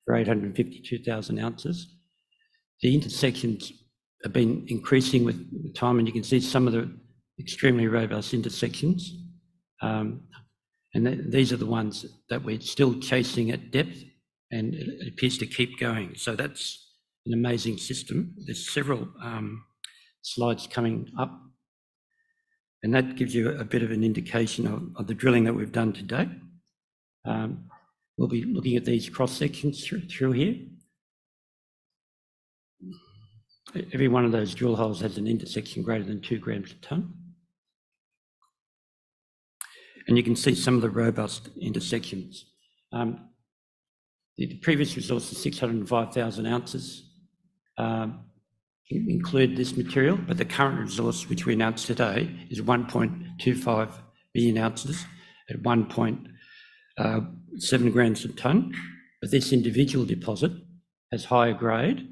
for 852,000 ounces. The intersections have been increasing with time, and you can see some of the extremely robust intersections. These are the ones that we're still chasing at depth, and it appears to keep going. So that's an amazing system. There's several slides coming up, and that gives you a bit of an indication of the drilling that we've done today. We'll be looking at these cross sections through here. Every one of those drill holes has an intersection greater than 2 grams a tonne. And you can see some of the robust intersections. The previous resource is 605,000 ounces, include this material, but the current resource, which we announced today, is 1.25 billion ounces at 1.7 grams a tonne. But this individual deposit has higher grade,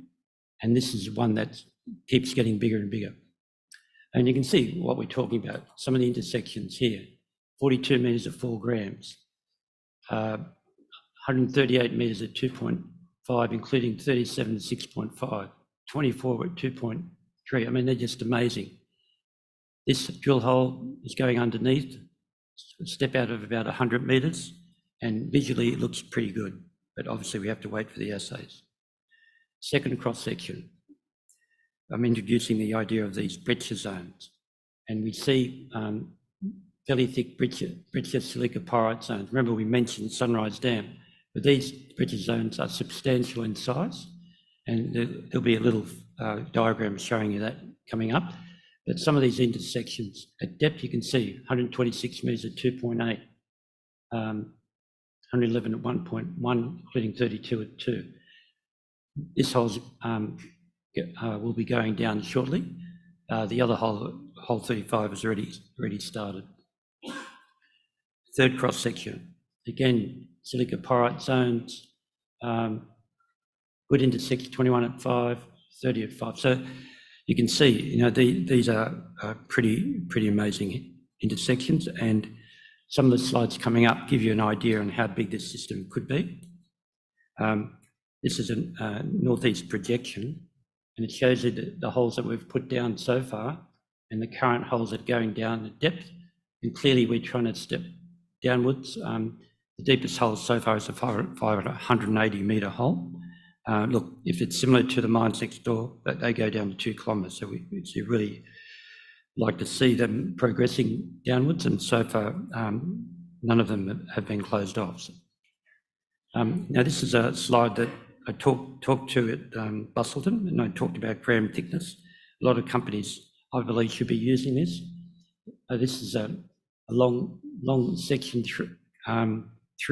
and this is one that keeps getting bigger and bigger. And you can see what we're talking about. Some of the intersections here, 42 metres at 4 grams, 138 metres at 2.5, including 37 at 6.5, 24 at 2.3. I mean, they're just amazing. This drill hole is going underneath, a step out of about 100 metres, and visually it looks pretty good, but obviously we have to wait for the assays. Second cross section, I'm introducing the idea of these breccia zones, and we see fairly thick breccia silica pyrite zones. Remember, we mentioned Sunrise Dam, but these breccia zones are substantial in size, and there'll be a little diagram showing you that coming up. But some of these intersections at depth, you can see 126 metres at 2.8, 111 at 1.1, including 32 at 2. This hole will be going down shortly. The other hole 35 has already started. Third cross section, again, silica pyrite zones, good intersection, 21 at 5, 30 at 5. So you can see, you know, these are pretty amazing intersections, and some of the slides coming up give you an idea on how big this system could be. This is a northeast projection, and it shows you the holes that we've put down so far and the current holes that are going down at depth. And clearly we're trying to step downwards. The deepest hole so far is a 580 metre hole. Look, if it's similar to the mines next door, they go down to 2 kilometres. So we really like to see them progressing downwards, and so far none of them have been closed off. Now this is a slide that I talked to at Busselton, and I talked about gram thickness. A lot of companies, I believe, should be using this. This is a long section through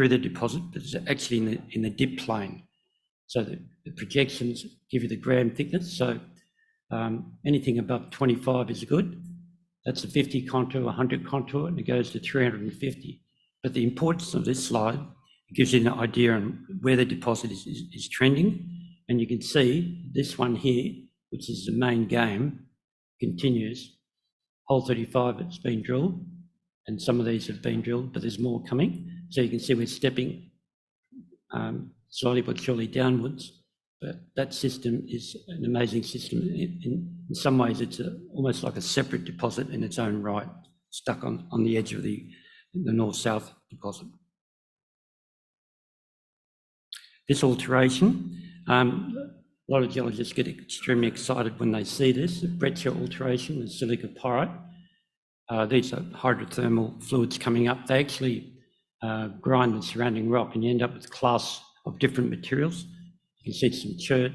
the deposit, but it's actually in the dip plane. So the projections give you the gram thickness. So anything above 25 is good. That's a 50 contour, 100 contour, and it goes to 350. But the importance of this slide, it gives you an idea on where the deposit is trending. And you can see this one here, which is the main game, continues. Hole 35, it's been drilled, and some of these have been drilled, but there's more coming. So you can see we're stepping slowly but surely downwards. But that system is an amazing system. In some ways, it's almost like a separate deposit in its own right, stuck on the edge of the north-south deposit. This alteration, a lot of geologists get extremely excited when they see this. The breccia alteration is silica pyrite. These are hydrothermal fluids coming up. They actually grind the surrounding rock, and you end up with a class of different materials. You can see some chert,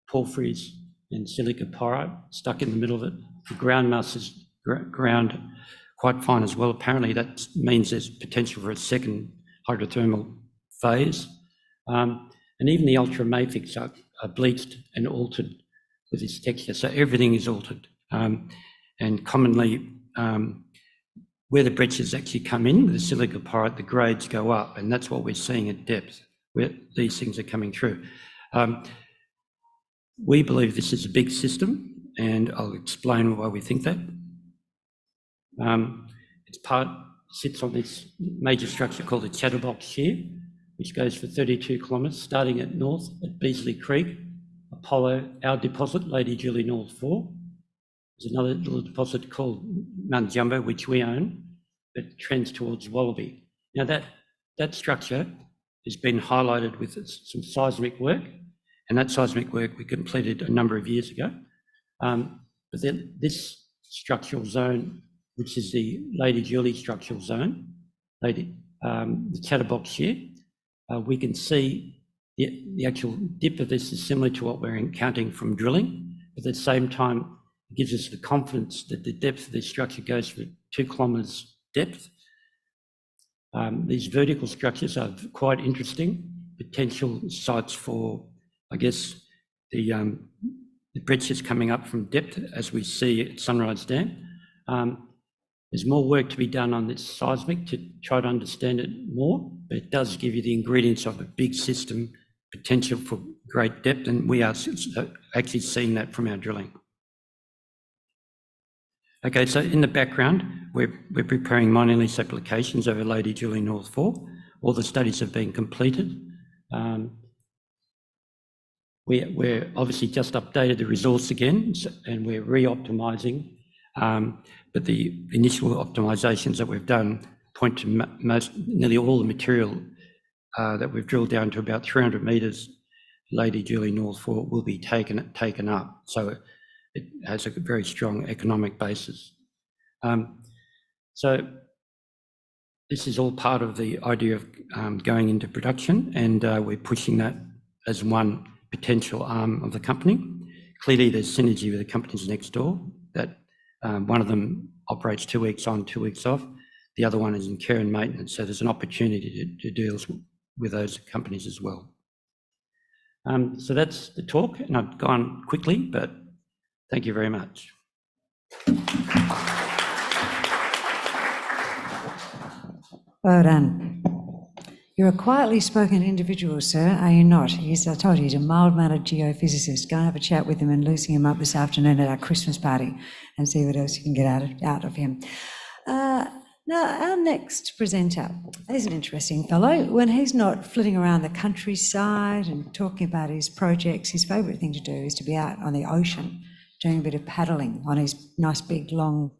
porphyries, and silica pyrite stuck in the middle of it. The ground mass is ground quite fine as well. Apparently that means there's potential for a second hydrothermal phase. And even the ultramafics are bleached and altered with this texture. So everything is altered. And commonly where the breccias actually come in with the silica pyrite, the grades go up, and that's what we're seeing at depth, where these things are coming through. We believe this is a big system, and I'll explain why we think that. Sits on this major structure called the Chatterbox Shear, which goes for 32 kilometres, starting at north at Beasley Creek, Apollo, our deposit, Lady Julie North 4. There's another little deposit called Mount Jumbo, which we own, that trends towards Wallaby. Now that structure has been highlighted with some seismic work, and that seismic work we completed a number of years ago. But then this structural zone, which is the Lady Julie structural zone, the Chatterbox Shear, we can see the actual dip of this is similar to what we're encountering from drilling, but at the same time, it gives us the confidence that the depth of this structure goes for 2 kilometres depth. These vertical structures are quite interesting, potential sites for, I guess, the breccias coming up from depth, as we see at Sunrise Dam. There's more work to be done on this seismic to try to understand it more, but it does give you the ingredients of a big system, potential for great depth, and we are actually seeing that from our drilling. Okay, so in the background, we're preparing mining lease applications over Lady Julie North 4. All the studies have been completed. We're obviously just updated the resource again, and we're re-optimising. But the initial optimisations that we've done point to nearly all the material that we've drilled down to about 300 metres. Lady Julie North 4 will be taken up, so it has a very strong economic basis. So this is all part of the idea of going into production, and we're pushing that as one potential arm of the company. Clearly, there's synergy with the companies next door. That one of them operates 2 weeks on, 2 weeks off. The other one is in care and maintenance, so there's an opportunity to deal with those companies as well. So that's the talk, and I've gone quickly, but thank you very much. Well done. You're a quietly spoken individual, sir, are you not? I told you, he's a mild-mannered geophysicist. Go and have a chat with him and loosen him up this afternoon at our Christmas party and see what else you can get out of him. Now, our next presenter is an interesting fellow. When he's not flitting around the countryside and talking about his projects, his favourite thing to do is to be out on the ocean, doing a bit of paddling on his nice big long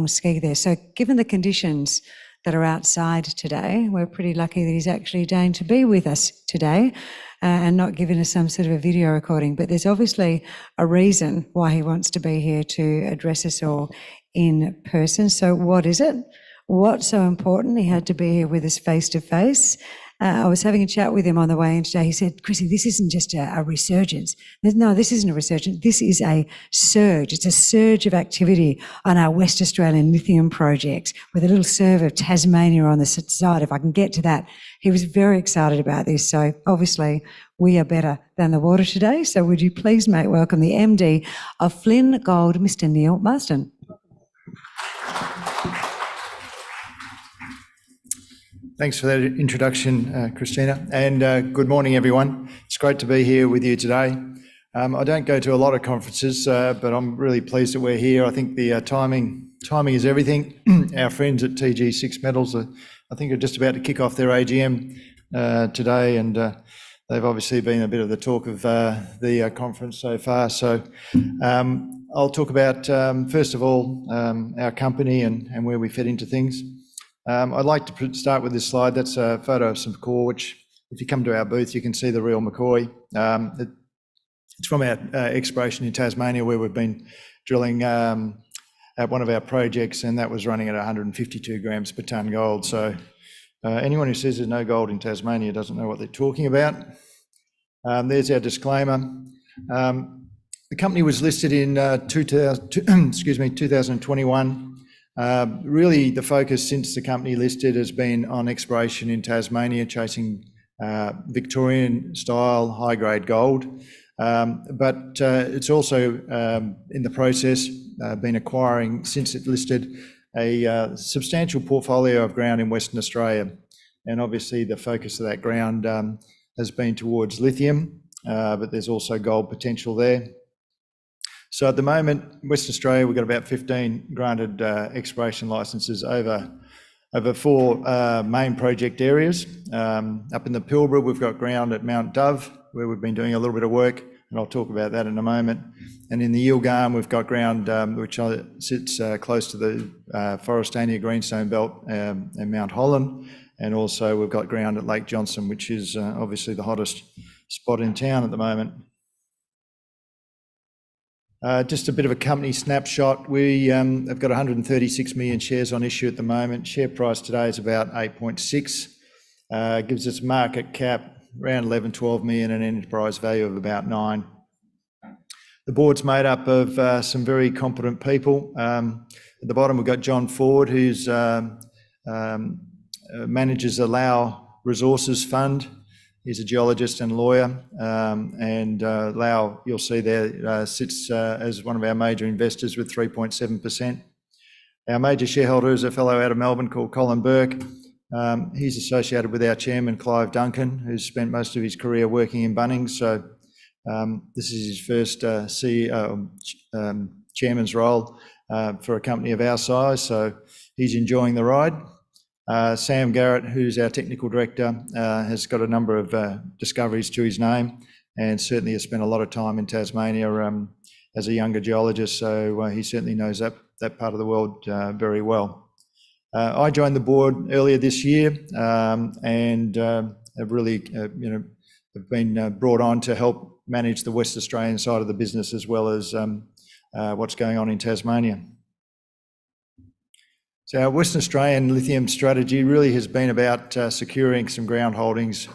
ski there. So given the conditions that are outside today, we're pretty lucky that he's actually deigned to be with us today and not giving us some sort of a video recording. But there's obviously a reason why he wants to be here to address us all in person. So what is it? What's so important? He had to be here with us face to face. I was having a chat with him on the way in today. He said, Chrissy, this isn't just a resurgence. No, this isn't a resurgence. This is a surge. It's a surge of activity on our West Australian lithium projects with a little serve of Tasmania on the side, if I can get to that. He was very excited about this. So obviously we are better than the water today. So would you please, mate, welcome the MD of Flynn Gold, Mr. Neil Marston. Thanks for that introduction, Christina, and good morning, everyone. It's great to be here with you today. I don't go to a lot of conferences, but I'm really pleased that we're here. I think the timing is everything. Our friends at DY6 Metals, I think, are just about to kick off their AGM today, and they've obviously been a bit of the talk of the conference so far. So I'll talk about, first of all, our company and where we fit into things. I'd like to start with this slide. That's a photo of some core, which if you come to our booth, you can see the real McCoy. It's from our exploration in Tasmania, where we've been drilling at one of our projects, and that was running at 152 grams per tonne gold. So anyone who says there's no gold in Tasmania doesn't know what they're talking about. There's our disclaimer. The company was listed in 2021. Really, the focus since the company listed has been on exploration in Tasmania, chasing Victorian-style high-grade gold. But it's also, in the process, been acquiring, since it listed, a substantial portfolio of ground in Western Australia. And obviously the focus of that ground has been towards lithium, but there's also gold potential there. So at the moment, Western Australia, we've got about 15 granted exploration licences over 4 main project areas. Up in the Pilbara, we've got ground at Mount Dove, where we've been doing a little bit of work, and I'll talk about that in a moment. And in the Yilgarn, we've got ground which sits close to the Forrestania Greenstone Belt and Mount Holland. And also we've got ground at Lake Johnson, which is obviously the hottest spot in town at the moment. Just a bit of a company snapshot. We have got 136 million shares on issue at the moment. Share price today is about 8.6. Gives us market cap around 11, 12 million and enterprise value of about 9. The board's made up of some very competent people. At the bottom, we've got John Ford, who's manages the Lau Resources Fund. He's a geologist and lawyer, and Lau, you'll see there, sits as one of our major investors with 3.7%. Our major shareholder is a fellow out of Melbourne called Colin Burke. He's associated with our chairman, Clive Duncan, who's spent most of his career working in Bunnings. So this is his first CEO, chairman's role for a company of our size. So he's enjoying the ride. Sam Garrett, who's our technical director, has got a number of discoveries to his name and certainly has spent a lot of time in Tasmania as a younger geologist, so he certainly knows that part of the world very well. I joined the board earlier this year and have really have been brought on to help manage the West Australian side of the business as well as what's going on in Tasmania. So our Western Australian lithium strategy really has been about securing some ground holdings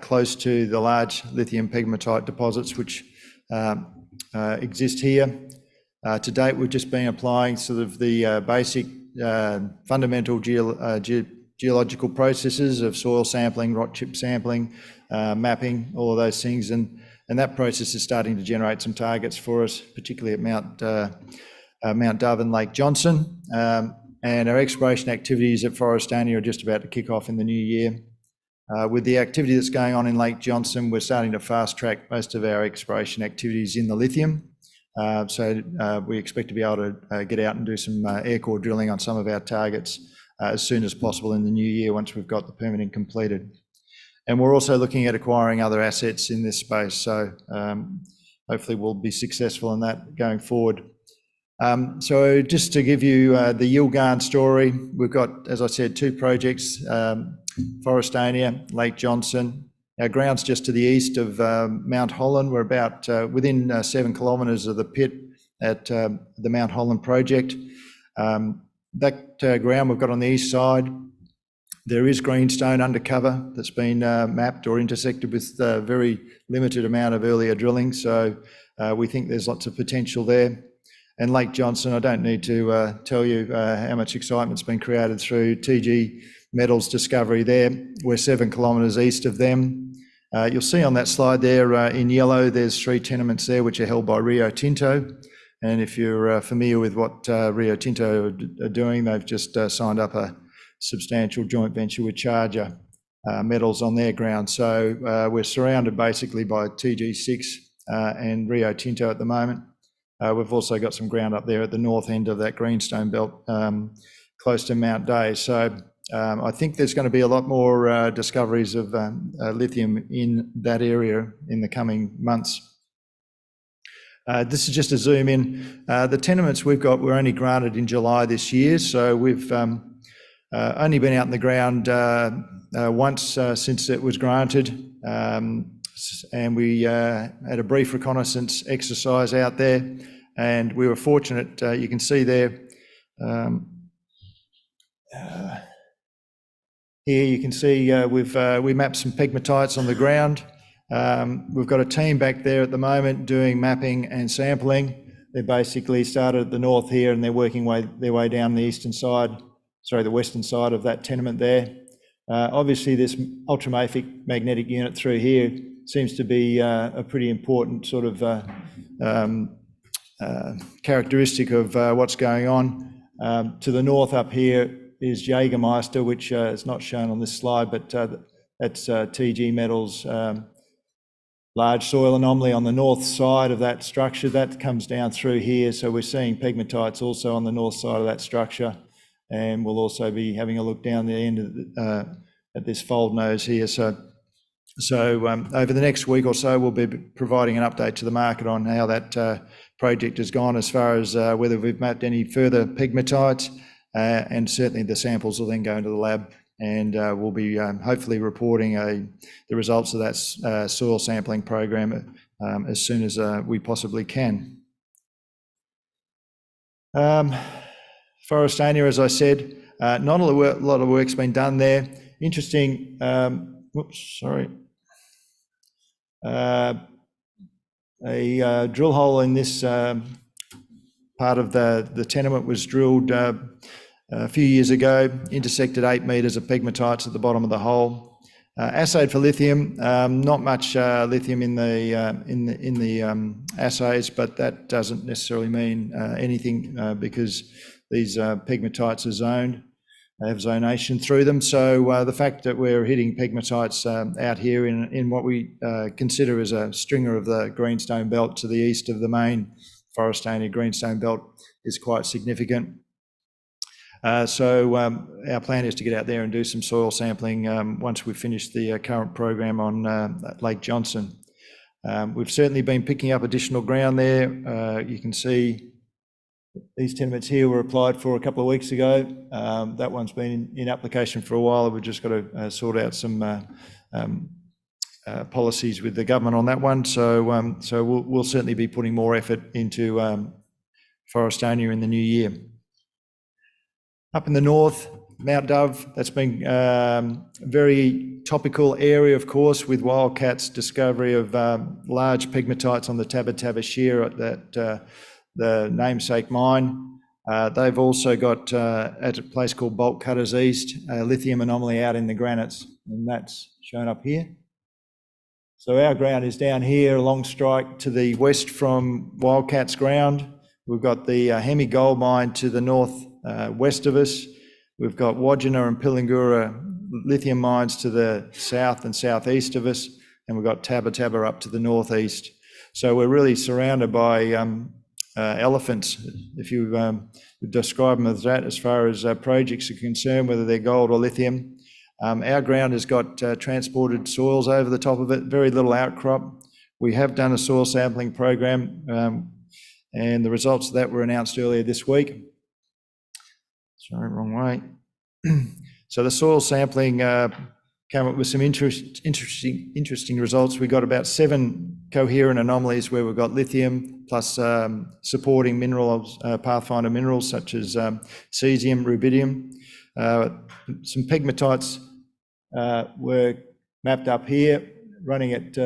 close to the large lithium pegmatite deposits which exist here. To date, we've just been applying sort of the basic fundamental geological processes of soil sampling, rock chip sampling, mapping, all of those things, and that process is starting to generate some targets for us, particularly at Mount Dove and Lake Johnson. And our exploration activities at Forrestania are just about to kick off in the new year. With the activity that's going on in Lake Johnson, we're starting to fast track most of our exploration activities in the lithium. So we expect to be able to get out and do some air core drilling on some of our targets as soon as possible in the new year once we've got the permitting completed. And we're also looking at acquiring other assets in this space. So hopefully we'll be successful in that going forward. So just to give you the Yilgarn story, we've got, as I said, 2 projects, Forrestania, Lake Johnson. Our ground's just to the east of Mount Holland. We're about within 7 kilometres of the pit at the Mount Holland project. That ground we've got on the east side, there is greenstone undercover that's been mapped or intersected with a very limited amount of earlier drilling. So we think there's lots of potential there. And Lake Johnson, I don't need to tell you how much excitement's been created through TG Metals discovery there. We're 7 kilometres east of them. You'll see on that slide there in yellow, there's 3 tenements there which are held by Rio Tinto. And if you're familiar with what Rio Tinto are doing, they've just signed up a substantial joint venture with Charger Metals on their ground. So we're surrounded basically by TG6 and Rio Tinto at the moment. We've also got some ground up there at the north end of that greenstone belt, close to Mount Day. So I think there's going to be a lot more discoveries of lithium in that area in the coming months. This is just a zoom in. The tenements we've got were only granted in July this year, so we've only been out in the ground once since it was granted. And we had a brief reconnaissance exercise out there, and we were fortunate. You can see there, here you can see we mapped some pegmatites on the ground. We've got a team back there at the moment doing mapping and sampling. They basically started at the north here and they're working their way down the the western side of that tenement there. Obviously this ultramafic magnetic unit through here seems to be a pretty important sort of characteristic of what's going on. To the north up here is Jägermeister, which is not shown on this slide, but that's TG Metals large soil anomaly on the north side of that structure. That comes down through here, so we're seeing pegmatites also on the north side of that structure, and we'll also be having a look down the end of at this fold nose here. So over the next week or so, we'll be providing an update to the market on how that project has gone, as far as whether we've mapped any further pegmatites, and certainly the samples will then go into the lab, and we'll be hopefully reporting the results of that soil sampling program as soon as we possibly can. Forestania, as I said, not a lot of work's been done there. Interesting, whoops, sorry. A drill hole in this part of the tenement was drilled a few years ago, intersected 8 metres of pegmatites at the bottom of the hole. Assayed for lithium, not much lithium in the assays, but that doesn't necessarily mean anything because these pegmatites are zoned. They have zonation through them. So the fact that we're hitting pegmatites out here in what we consider as a stringer of the greenstone belt to the east of the main Forestania greenstone belt is quite significant. So our plan is to get out there and do some soil sampling once we've finished the current program on Lake Johnson. We've certainly been picking up additional ground there. You can see these tenements here were applied for a couple of weeks ago. That one's been in application for a while. We've just got to sort out some policies with the government on that one. So we'll certainly be putting more effort into Forestania in the new year. Up in the north, Mount Dove, that's been a very topical area, of course, with Wildcat's discovery of large pegmatites on the Tabba Tabba Shear at the namesake mine. They've also got, at a place called Bolt Cutters East, a lithium anomaly out in the granites, and that's shown up here. So our ground is down here along strike to the west from Wildcat's ground. We've got the Hemi gold mine to the north west of us. We've got Wodgina and Pilangura lithium mines to the south and southeast of us, and we've got Tabba Tabba up to the northeast. So we're really surrounded by elephants, if you would describe them as that, as far as projects are concerned, whether they're gold or lithium. Our ground has got transported soils over the top of it, very little outcrop. We have done a soil sampling program, and the results of that were announced earlier this week. Sorry, wrong way. So the soil sampling came up with some interesting results. We got about 7 coherent anomalies where we've got lithium plus supporting minerals, pathfinder minerals such as cesium, rubidium. Some pegmatites were mapped up here, running at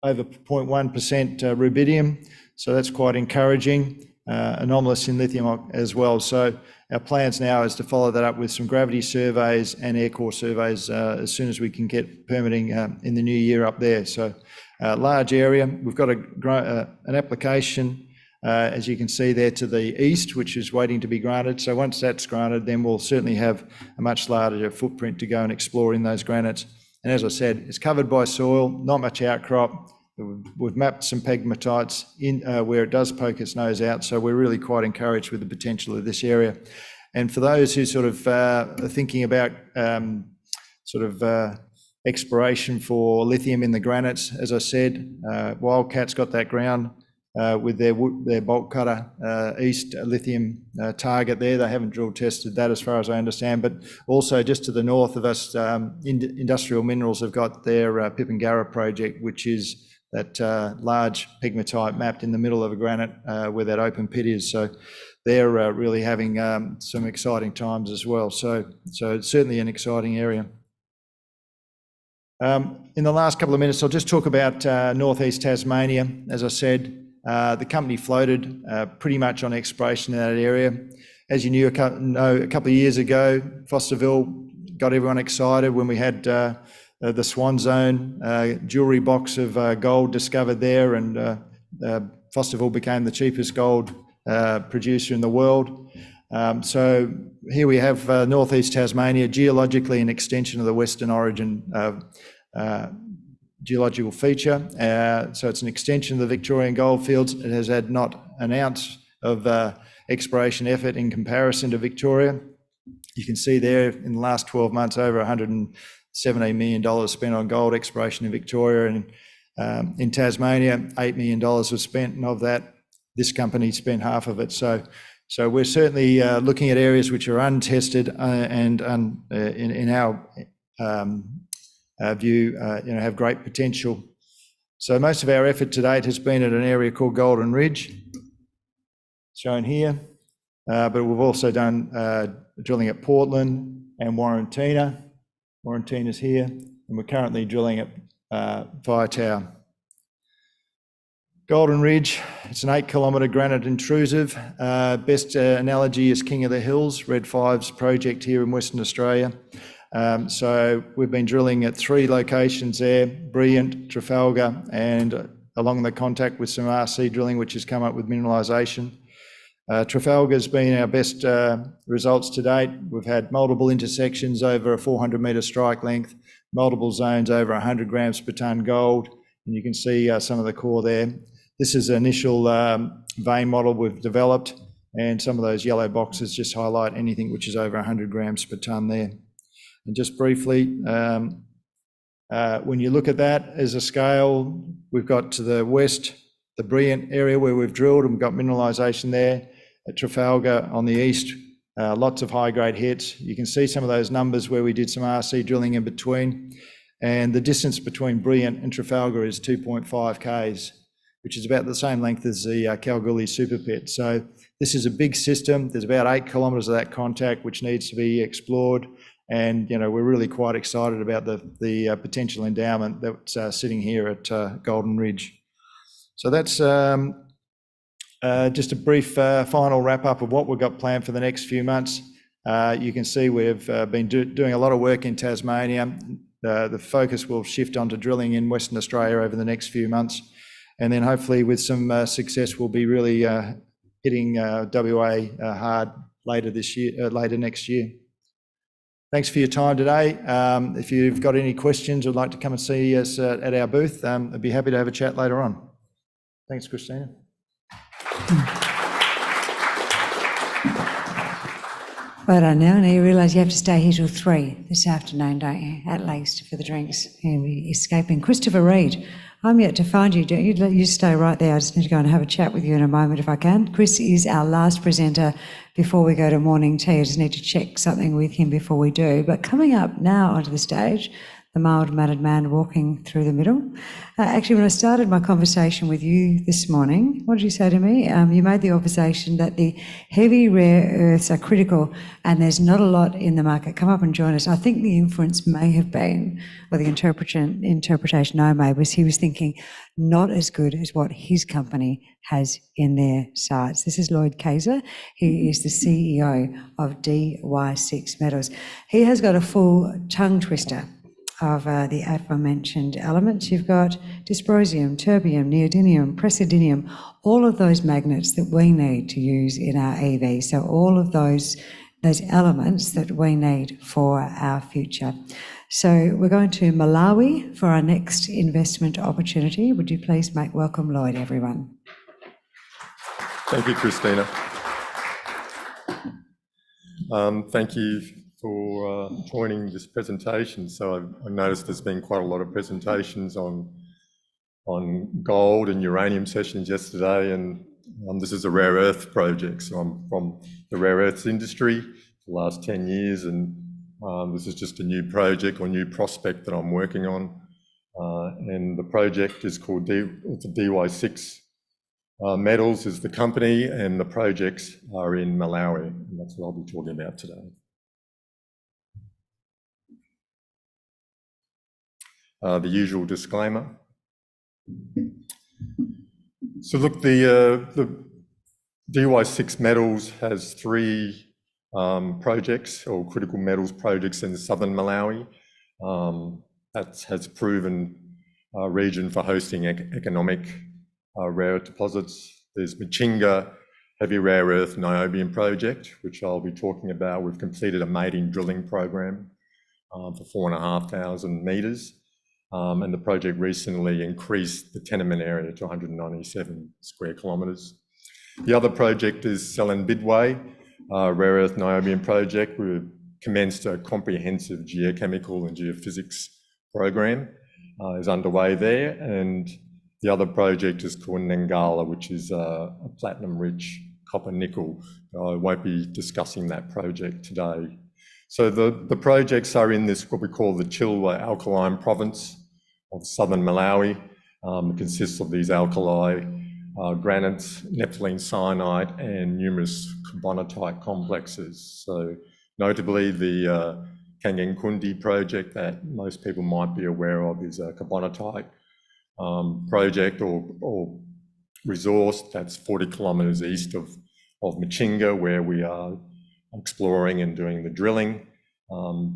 over 0.1% rubidium, so that's quite encouraging. Anomalous in lithium as well. So our plans now is to follow that up with some gravity surveys and air core surveys as soon as we can get permitting in the new year up there. So large area. We've got an application, as you can see there, to the east, which is waiting to be granted. So once that's granted, then we'll certainly have a much larger footprint to go and explore in those granites. And as I said, it's covered by soil, not much outcrop. We've mapped some pegmatites in where it does poke its nose out, so we're really quite encouraged with the potential of this area. And for those who sort of are thinking about exploration for lithium in the granites, as I said, Wildcat's got that ground with their bolt cutter east lithium target there. They haven't drill tested that as far as I understand, but also just to the north of us, Industrial Minerals have got their Pipangara project, which is that large pegmatite mapped in the middle of a granite where that open pit is. So they're really having some exciting times as well. So it's certainly an exciting area. In the last couple of minutes, I'll just talk about northeast Tasmania. As I said, the company floated pretty much on exploration in that area. As you know, a couple of years ago, Fosterville got everyone excited when we had the Swan Zone jewellery box of gold discovered there, and Fosterville became the cheapest gold producer in the world. So here we have northeast Tasmania, geologically an extension of the Western Origin geological feature. So it's an extension of the Victorian goldfields. It has had not an ounce of exploration effort in comparison to Victoria. You can see there in the last 12 months, over $117 million spent on gold exploration in Victoria, and in Tasmania, $8 million was spent, and of that, this company spent half of it. So we're certainly looking at areas which are untested and in our view, have great potential. So most of our effort to date has been at an area called Golden Ridge, shown here, but we've also done drilling at Portland and Warrantina. Warrantina's here, and we're currently drilling at Viatow. Golden Ridge, it's an 8-kilometre granite intrusive. Best analogy is King of the Hills, Red 5's project here in Western Australia. So we've been drilling at 3 locations there, Brilliant, Trafalgar, and along the contact with some RC drilling, which has come up with mineralisation. Trafalgar's been our best results to date. We've had multiple intersections over a 400-metre strike length, multiple zones over 100 grams per tonne gold, and you can see some of the core there. This is an initial vein model we've developed, and some of those yellow boxes just highlight anything which is over 100 grams per tonne there. And just briefly, when you look at that as a scale, we've got to the west, the Brilliant area where we've drilled, and we've got mineralisation there. At Trafalgar on the east, lots of high-grade hits. You can see some of those numbers where we did some RC drilling in between, and the distance between Brilliant and Trafalgar is 2.5 k's, which is about the same length as the Kalgoorlie super pit. So this is a big system. There's about 8 kilometres of that contact which needs to be explored, and we're really quite excited about the potential endowment that's sitting here at Golden Ridge. So that's just a brief final wrap up of what we've got planned for the next few months. You can see we've been doing a lot of work in Tasmania. The focus will shift onto drilling in Western Australia over the next few months, and then hopefully with some success we'll be really hitting WA hard later next year. Thanks for your time today. If you've got any questions or would like to come and see us at our booth, I'd be happy to have a chat later on. Thanks, Christina. Well done now. Now you realise you have to stay here till 3 this afternoon, don't you? At least for the drinks. And we're escaping. Christopher Reid, I'm yet to find you. Don't you stay right there. I just need to go and have a chat with you in a moment if I can. Chris is our last presenter before we go to morning tea. I just need to check something with him before we do. But coming up now onto the stage, the mild-mannered man walking through the middle. Actually, when I started my conversation with you this morning, what did you say to me? You made the observation that the heavy rare earths are critical and there's not a lot in the market. Come up and join us. I think the inference may have been, or the interpretation I made was he was thinking not as good as what his company has in their sights. This is Lloyd Kaiser. He is the CEO of DY6 Metals. He has got a full tongue twister of the aforementioned elements. You've got dysprosium, terbium, neodymium, praseodymium, all of those magnets that we need to use in our EV. So all of those elements that we need for our future. So we're going to Malawi for our next investment opportunity. Would you please make welcome Lloyd, everyone? Thank you, Christina. Thank you for joining this presentation. So I noticed there's been quite a lot of presentations on gold and uranium sessions yesterday, and this is a rare earth project. So I'm from the rare earths industry for the last 10 years, and this is just a new project or new prospect that I'm working on. And the project is called DY6 Metals is the company, and the projects are in Malawi, and that's what I'll be talking about today. The usual disclaimer. So look, the DY6 Metals has 3 projects or critical metals projects in southern Malawi. That has proven a region for hosting economic rare deposits. There's Machinga heavy rare earth niobium project, which I'll be talking about. We've completed a maiden drilling program for 4,500 metres, and the project recently increased the tenement area to 197 square kilometres. The other project is Selen Bidway, rare earth niobium project. We've commenced a comprehensive geochemical and geophysics program is underway there, and the other project is called Nangala, which is a platinum-rich copper nickel. I won't be discussing that project today. So the projects are in this, what we call the Chilwa alkaline province of southern Malawi. It consists of these alkali granites, nepheline cyanide, and numerous carbonatite complexes. So notably, the Kangankundi project that most people might be aware of is a carbonatite project or resource that's 40 kilometres east of Machinga, where we are exploring and doing the drilling.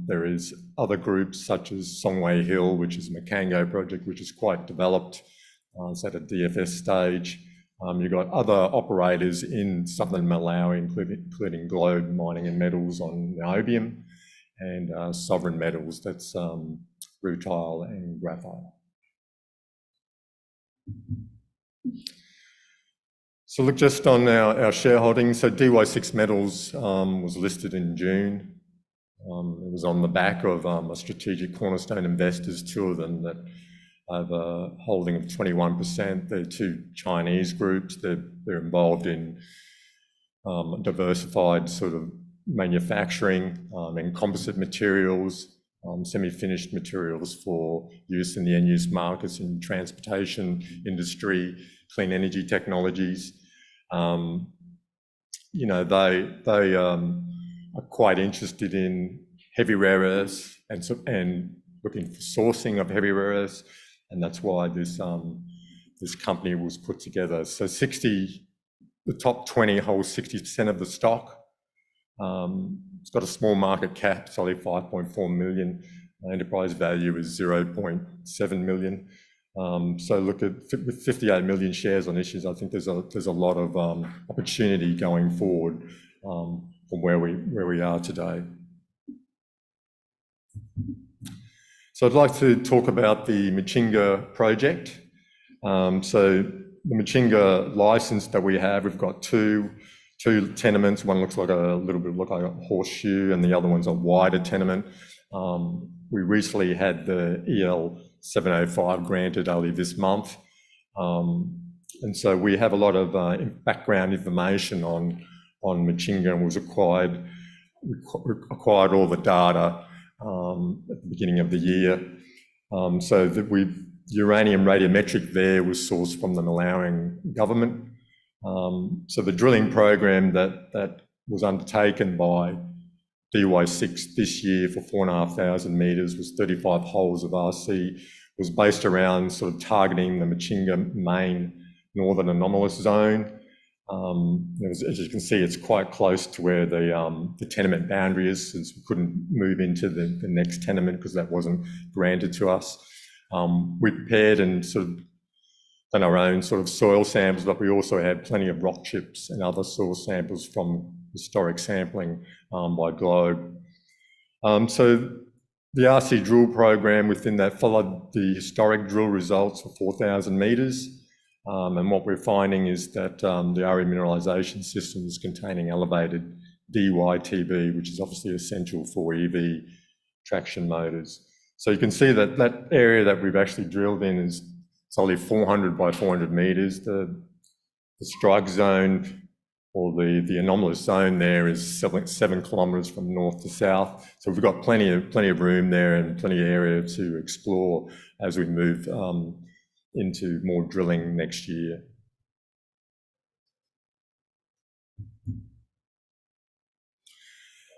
There is other groups such as Songway Hill, which is a Makango project, which is quite developed. It's at a DFS stage. You've got other operators in southern Malawi, including Lloyd Mining and Metals on niobium, and Sovereign Metals, that's rutile and graphite. So look just on our shareholding. So DY6 Metals was listed in June. It was on the back of a strategic cornerstone investors, two of them that have a holding of 21%. They're two Chinese groups. They're involved in diversified sort of manufacturing and composite materials, semi-finished materials for use in the end-use markets in transportation industry, clean energy technologies. You know, they are quite interested in heavy rare earths and looking for sourcing of heavy rare earths, and that's why this company was put together. So the top 20 holds 60% of the stock. It's got a small market cap, it's only 5.4 million. Enterprise value is 0.7 million. So look at with 58 million shares on issues, I think there's a lot of opportunity going forward from where we are today. So I'd like to talk about the Machinga project. So the Machinga license that we have, we've got two tenements. One looks like a little bit like a horseshoe, and the other one's a wider tenement. We recently had the EL 705 granted early this month, and so we have a lot of background information on Machinga, and we acquired all the data at the beginning of the year. So that uranium radiometric there was sourced from the Malawian government. So the drilling program that was undertaken by DY6 this year for 4,500 metres was 35 holes of RC, was based around sort of targeting the Machinga main northern anomalous zone. As you can see, it's quite close to where the tenement boundary is, since we couldn't move into the next tenement because that wasn't granted to us. We prepared and sort of done our own sort of soil samples, but we also had plenty of rock chips and other soil samples from historic sampling by Globe. So the RC drill program within that followed the historic drill results for 4,000 metres. And what we're finding is that the RE mineralisation system is containing elevated DYTB, which is obviously essential for EV traction motors. So you can see that that area that we've actually drilled in is only 400 by 400 metres. The strike zone, or the anomalous zone there, is 7 kilometres from north to south. So we've got plenty of room there and plenty of area to explore as we move into more drilling next year.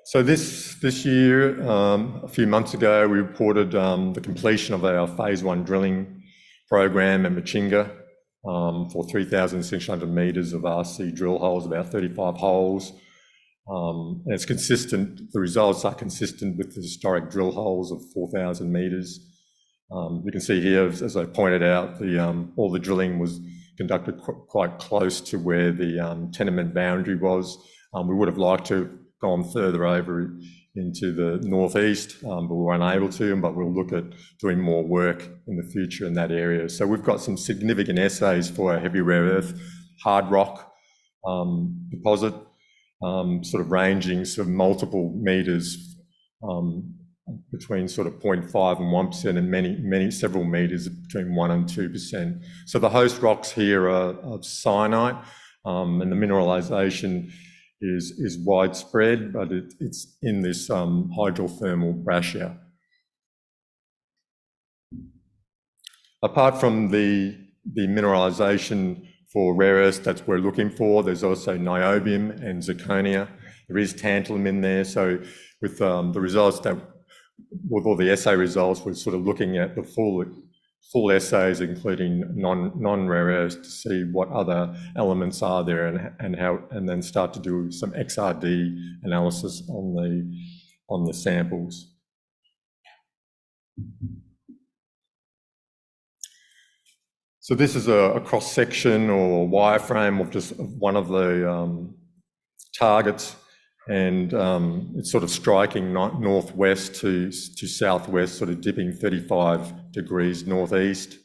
So this year, a few months ago, we reported the completion of our phase 1 drilling program at Machinga for 3,600 metres of RC drill holes, about 35 holes. And it's consistent, the results are consistent with the historic drill holes of 4,000 metres. You can see here, as I pointed out, all the drilling was conducted quite close to where the tenement boundary was. We would have liked to have gone further over into the northeast, but we were unable to, but we'll look at doing more work in the future in that area. So we've got some significant assays for our heavy rare earth hard rock deposit, sort of ranging sort of multiple metres between sort of 0.5 and 1%, and several metres between 1 and 2%. So the host rocks here are of syenite, and the mineralisation is widespread, but it's in this hydrothermal breccia. Apart from the mineralisation for rare earths that we're looking for, there's also niobium and zirconia. There is tantalum in there. So with the results with all the assay results, we're sort of looking at the full assays, including non-rare earths, to see what other elements are there and then start to do some XRD analysis on the samples. So this is a cross-section or wireframe of just one of the targets, and it's sort of striking northwest to southwest, sort of dipping 35 degrees northeast.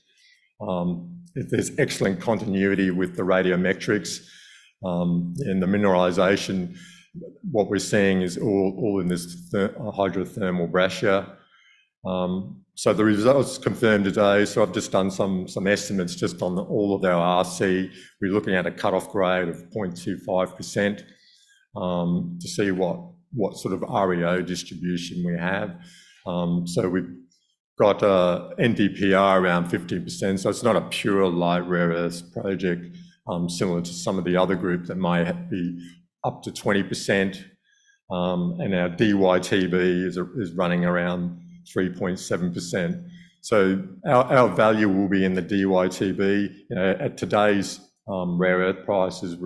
There's excellent continuity with the radiometrics, and the mineralisation. What we're seeing is all in this hydrothermal breccia. So the results confirmed today. So I've just done some estimates just on all of our RC. We're looking at a cut-off grade of 0.25%. To see what sort of RIO distribution we have. So we've got NdPr around 15%, so it's not a pure light rare earths project, similar to some of the other groups that might be up to 20%. And our DYTB is running around 3.7%. So our value will be in the DYTB. You know, at today's rare earth prices,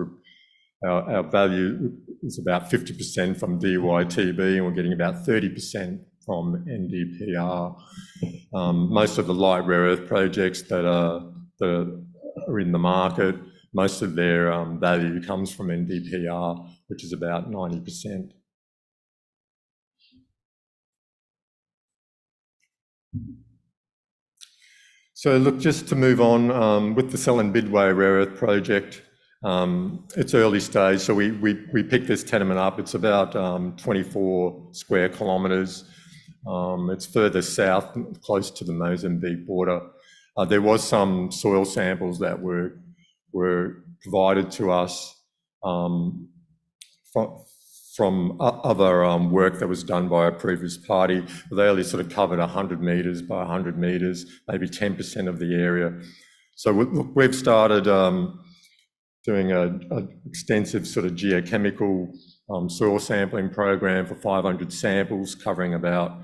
our value is about 50% from DYTB, and we're getting about 30% from NdPr. Most of the light rare earth projects that are in the market, most of their value comes from NdPr, which is about 90%. So look, just to move on with the Selwyn Bidway rare earth project. It's early stage, so we picked this tenement up. It's about 24 square kilometres. It's further south, close to the Mozambique border. There was some soil samples that were provided to us from other work that was done by a previous party. They only sort of covered 100 metres by 100 metres, maybe 10% of the area. So we've started doing an extensive sort of geochemical soil sampling program for 500 samples, covering about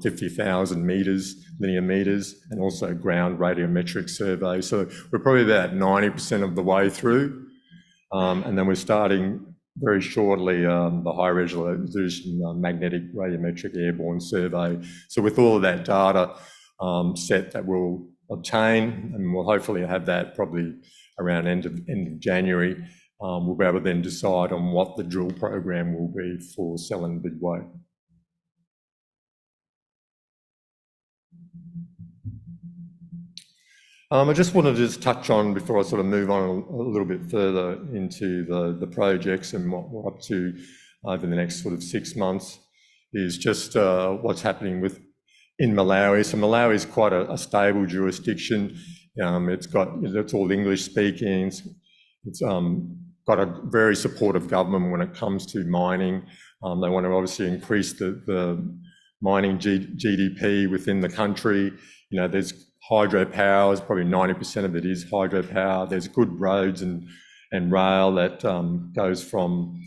50,000 linear metres, and also ground radiometric survey. So we're probably about 90% of the way through. And then we're starting very shortly the high resolution magnetic radiometric airborne survey. So with all of that data set that we'll obtain, and we'll hopefully have that probably around end of January, we'll be able to then decide on what the drill program will be for Selwyn Bidway. I just wanted to touch on, before I sort of move on a little bit further into the projects and what we're up to over the next sort of 6 months, is just what's happening in Malawi. So Malawi is quite a stable jurisdiction. It's all English speaking. It's got a very supportive government when it comes to mining. They want to obviously increase the mining GDP within the country. You know, there's hydropower, probably 90% of it is hydropower. There's good roads and rail that goes from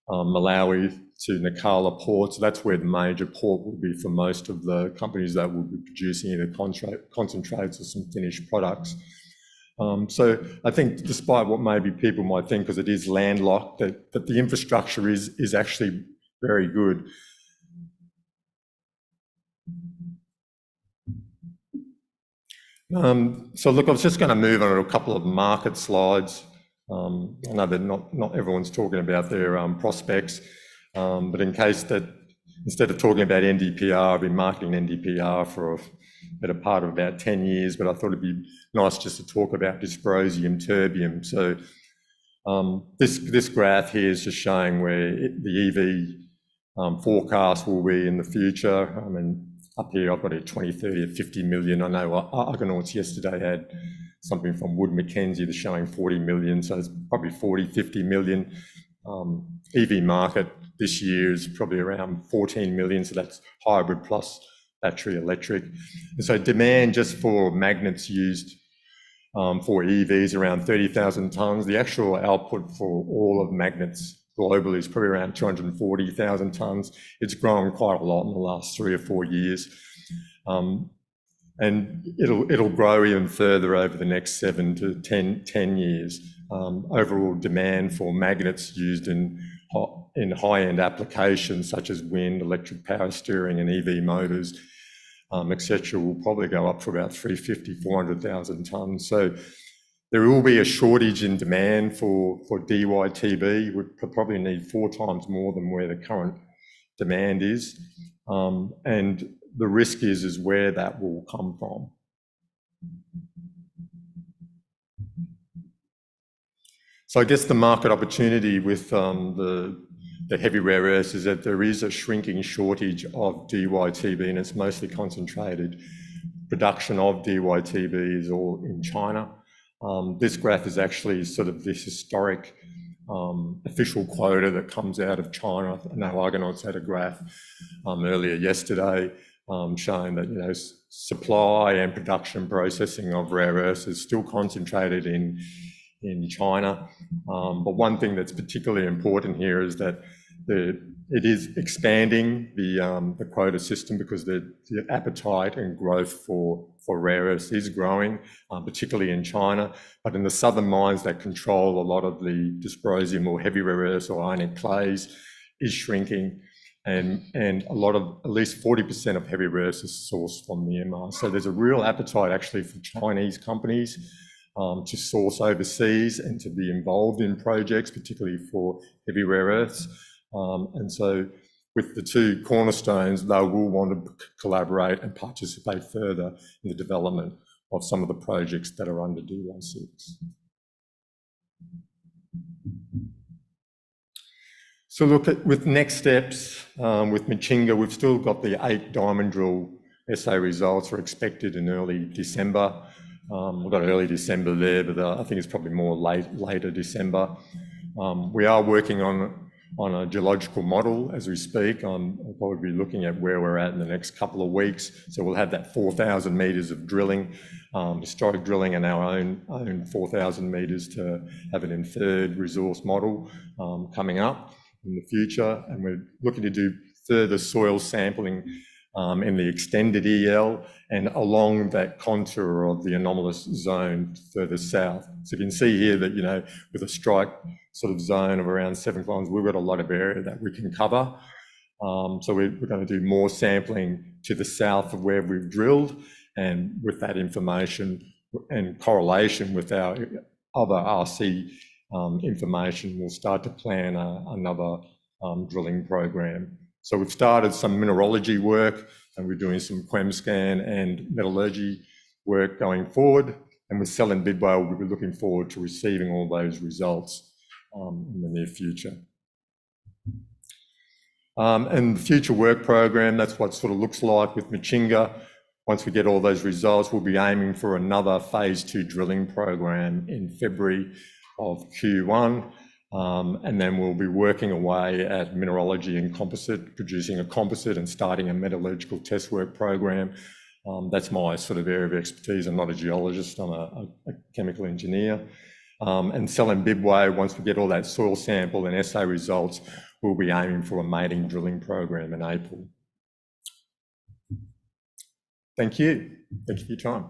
Malawi to Nacala port. So that's where the major port will be for most of the companies that will be producing either concentrates or some finished products. So I think, despite what maybe people might think, because it is landlocked, that the infrastructure is actually very good. So look, I was just going to move on to a couple of market slides. I know that not everyone's talking about their prospects, but in case that, instead of talking about NdPr, I've been marketing NdPr for a better part of about 10 years, but I thought it'd be nice just to talk about dysprosium, terbium. So this graph here is just showing where the EV forecast will be in the future. I mean, up here I've got a 2030 of 50 million. I know Argonauts yesterday had something from Wood Mackenzie that's showing 40 million, so it's probably 40, 50 million. EV market this year is probably around 14 million, so that's hybrid plus battery electric. And so demand just for magnets used for EVs around 30,000 tonnes. The actual output for all of magnets globally is probably around 240,000 tonnes. It's grown quite a lot in the last 3 or 4 years. And it'll grow even further over the next 7 to 10 years. Overall demand for magnets used in high-end applications such as wind, electric power steering and EV motors, etc., will probably go up to about 350,000, 400,000 tonnes. So there will be a shortage in demand for DYTB. We probably need 4 times more than where the current demand is. And the risk is where that will come from. So I guess the market opportunity with the heavy rare earths is that there is a shrinking shortage of DYTB, and it's mostly concentrated. Production of DYTB is all in China. This graph is actually sort of this historic official quota that comes out of China. I know Argonauts had a graph earlier yesterday showing that, you know, supply and production processing of rare earths is still concentrated in China. But one thing that's particularly important here is that it is expanding the quota system, because the appetite and growth for rare earths is growing, particularly in China. But in the southern mines that control a lot of the dysprosium or heavy rare earths or ionic clays is shrinking, and a lot of, at least 40% of heavy rare earths is sourced from Myanmar. So there's a real appetite actually for Chinese companies to source overseas and to be involved in projects, particularly for heavy rare earths. And so with the 2 cornerstones, they will want to collaborate and participate further in the development of some of the projects that are under DY6. So look at, with next steps, with Machinga, we've still got the 8 diamond drill assay results are expected in early December. We've got early December there, but I think it's probably more later December. We are working on a geological model as we speak. I'll probably be looking at where we're at in the next couple of weeks. So we'll have that 4,000 metres of drilling, historic drilling, and our own 4,000 metres to have an inferred resource model coming up in the future. And we're looking to do further soil sampling in the extended EL and along that contour of the anomalous zone further south. So you can see here that, you know, with a strike sort of zone of around 7 kilometres, we've got a lot of area that we can cover. So we're going to do more sampling to the south of where we've drilled, and with that information and correlation with our other RC information, we'll start to plan another drilling program. So we've started some mineralogy work, and we're doing some QuemScan and metallurgy work going forward. And with Cell and Bidwell, we'll be looking forward to receiving all those results in the near future. And the future work program, that's what sort of looks like with Machinga. Once we get all those results, we'll be aiming for another phase 2 drilling program in February of Q1. And then we'll be working away at mineralogy and composite, producing a composite and starting a metallurgical test work program. That's my sort of area of expertise. I'm not a geologist, I'm a chemical engineer. And Cell and Bidwell, once we get all that soil sample and assay results, we'll be aiming for a mating drilling program in April. Thank you. Thank you for your time.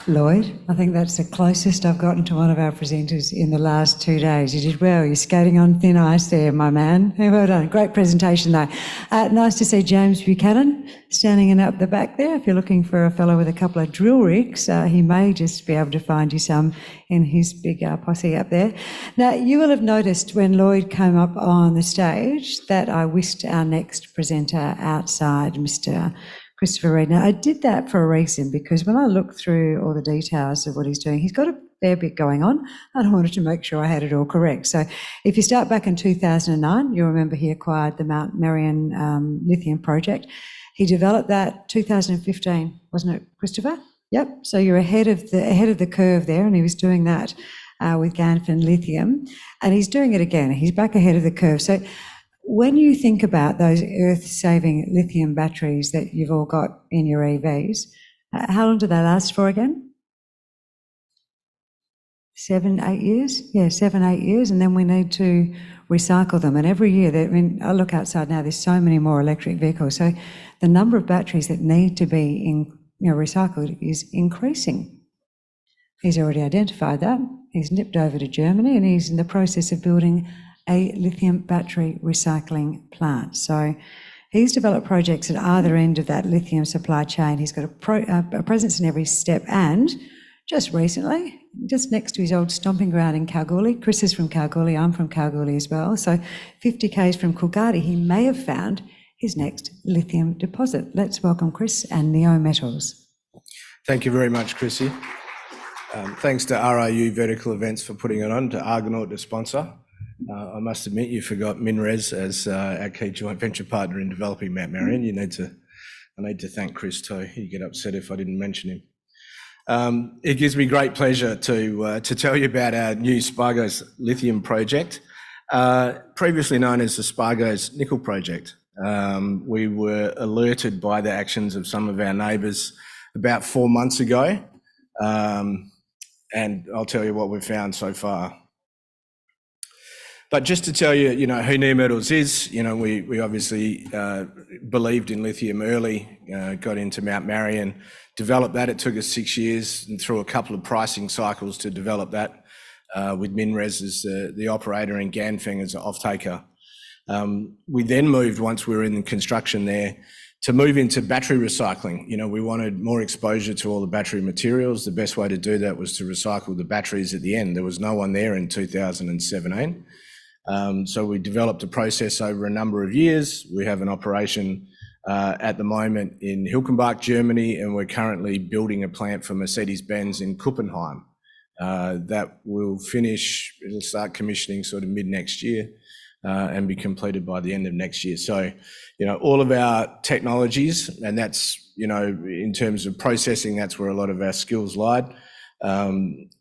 Lloyd, I think that's the closest I've gotten to one of our presenters in the last 2 days. You did well. You're skating on thin ice there, my man. Well done. Great presentation, though. Nice to see James Buchanan standing in up the back there. If you're looking for a fellow with a couple of drill rigs, he may just be able to find you some in his big posse up there. Now, you will have noticed when Lloyd came up on the stage that I whisked our next presenter outside, Mr. Christopher Reid. Now, I did that for a reason, because when I looked through all the details of what he's doing, he's got a fair bit going on, and I wanted to make sure I had it all correct. So if you start back in 2009, you'll remember he acquired the Mount Marion lithium project. He developed that 2015, wasn't it, Christopher? Yep. So you're ahead of the curve there, and he was doing that with Ganfeng Lithium, and he's doing it again. He's back ahead of the curve. So when you think about those earth-saving lithium batteries that you've all got in your EVs, how long do they last for again? 7, 8 years? Yeah, 7, 8 years, and then we need to recycle them. And every year, I look outside now, there's so many more electric vehicles. So the number of batteries that need to be recycled is increasing. He's already identified that. He's nipped over to Germany, and he's in the process of building a lithium battery recycling plant. So he's developed projects at either end of that lithium supply chain. He's got a presence in every step, and just recently, just next to his old stomping ground in Kalgoorlie, Chris is from Kalgoorlie, I'm from Kalgoorlie as well, so 50 k's from Coolgardie, he may have found his next lithium deposit. Let's welcome Chris and Neometals. Thank you very much, Chrissy. Thanks to RIU Vertical Events for putting it on, to Argonaut, the sponsor. I must admit you forgot MinRes as our key joint venture partner in developing Mount Marion. I need to thank Chris too. He'd get upset if I didn't mention him. It gives me great pleasure to tell you about our new Spargos lithium project, previously known as the Spargos nickel project. We were alerted by the actions of some of our neighbours about 4 months ago, and I'll tell you what we've found so far. But just to tell you, who Neometals is, we obviously believed in lithium early, got into Mount Marion, developed that. It took us 6 years and through a couple of pricing cycles to develop that, with MinRes as the operator and Ganfeng as the off-taker. We then moved, once we were in construction there, to move into battery recycling. We wanted more exposure to all the battery materials. The best way to do that was to recycle the batteries at the end. There was no one there in 2017. So we developed a process over a number of years. We have an operation at the moment in Hilkenbach, Germany, and we're currently building a plant for Mercedes-Benz in Kuppenheim. That will finish, it'll start commissioning sort of mid next year and be completed by the end of next year. So, all of our technologies, and that's, in terms of processing, that's where a lot of our skills lied.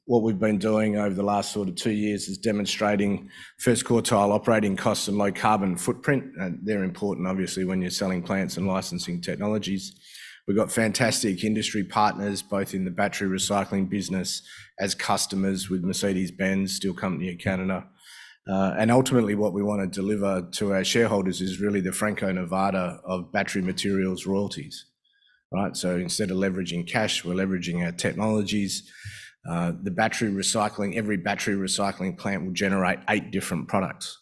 What we've been doing over the last sort of 2 years is demonstrating first quartile operating costs and low carbon footprint. They're important, obviously, when you're selling plants and licensing technologies. We've got fantastic industry partners, both in the battery recycling business as customers with Mercedes-Benz, Steel Company of Canada. And ultimately what we want to deliver to our shareholders is really the Franco-Nevada of battery materials royalties, right? So instead of leveraging cash, we're leveraging our technologies. The battery recycling, every battery recycling plant will generate 8 different products,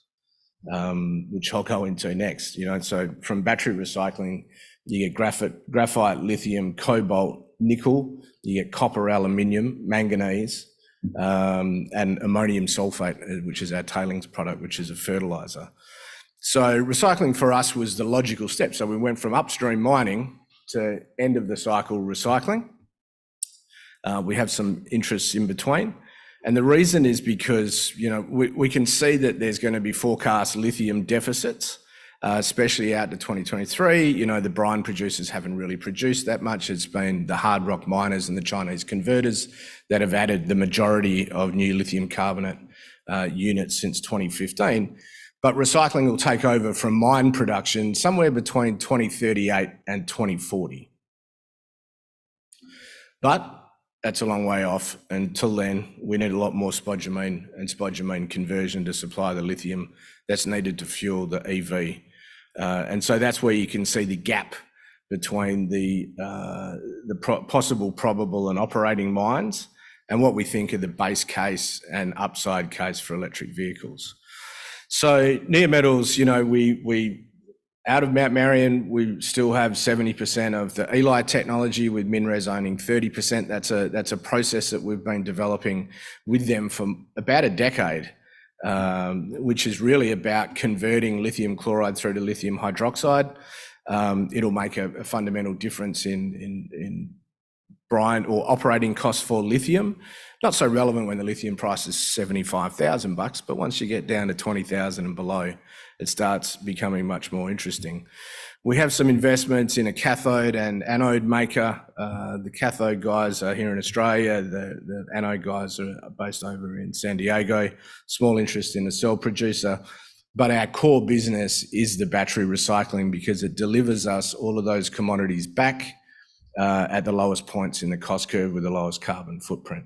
which I'll go into next. So from battery recycling, you get graphite, lithium, cobalt, nickel, you get copper, aluminium, manganese, and ammonium sulfate, which is our tailings product, which is a fertilizer. So recycling for us was the logical step. So we went from upstream mining to end of the cycle recycling. We have some interests in between. And the reason is because, we can see that there's going to be forecast lithium deficits, especially out to 2023. The brine producers haven't really produced that much. It's been the hard rock miners and the Chinese converters that have added the majority of new lithium carbonate units since 2015. But recycling will take over from mine production somewhere between 2038 and 2040. But that's a long way off. Until then, we need a lot more spodumene and spodumene conversion to supply the lithium that's needed to fuel the EV. And so that's where you can see the gap between the possible, probable and operating mines and what we think are the base case and upside case for electric vehicles. So Neometals, we out of Mount Marion, we still have 70% of the Eli technology, with MinRes owning 30%. That's a process that we've been developing with them for about a decade, which is really about converting lithium chloride through to lithium hydroxide. It'll make a fundamental difference in brine or operating costs for lithium. Not so relevant when the lithium price is $75,000, but once you get down to 20,000 and below, it starts becoming much more interesting. We have some investments in a cathode and anode maker. The cathode guys are here in Australia. The anode guys are based over in San Diego. Small interest in a cell producer. But our core business is the battery recycling, because it delivers us all of those commodities back at the lowest points in the cost curve with the lowest carbon footprint.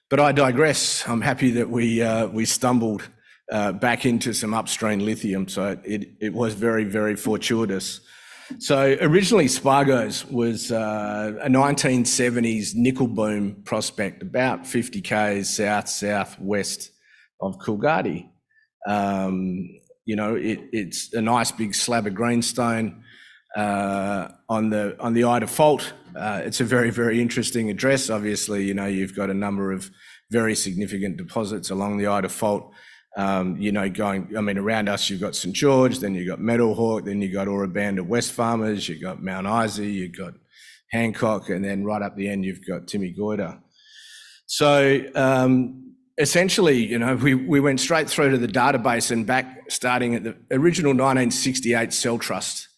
But I digress. I'm happy that we stumbled back into some upstream lithium, so it was very, very fortuitous. So originally Spargos was a 1970s nickel boom prospect, about 50 k's southwest of Coolgardie. It's a nice big slab of greenstone on the Ida Fault. It's a very, very interesting address. Obviously, you've got a number of very significant deposits along the Ida Fault. Around us, you've got St George, then you've got Meadowhawk, then you've got Ora Band of West Farmers, you've got Mount Isa, you've got Hancock, and then right up the end, you've got Timmy Goyder. So essentially, we went straight through to the database and back, starting at the original 1968 Cell Trust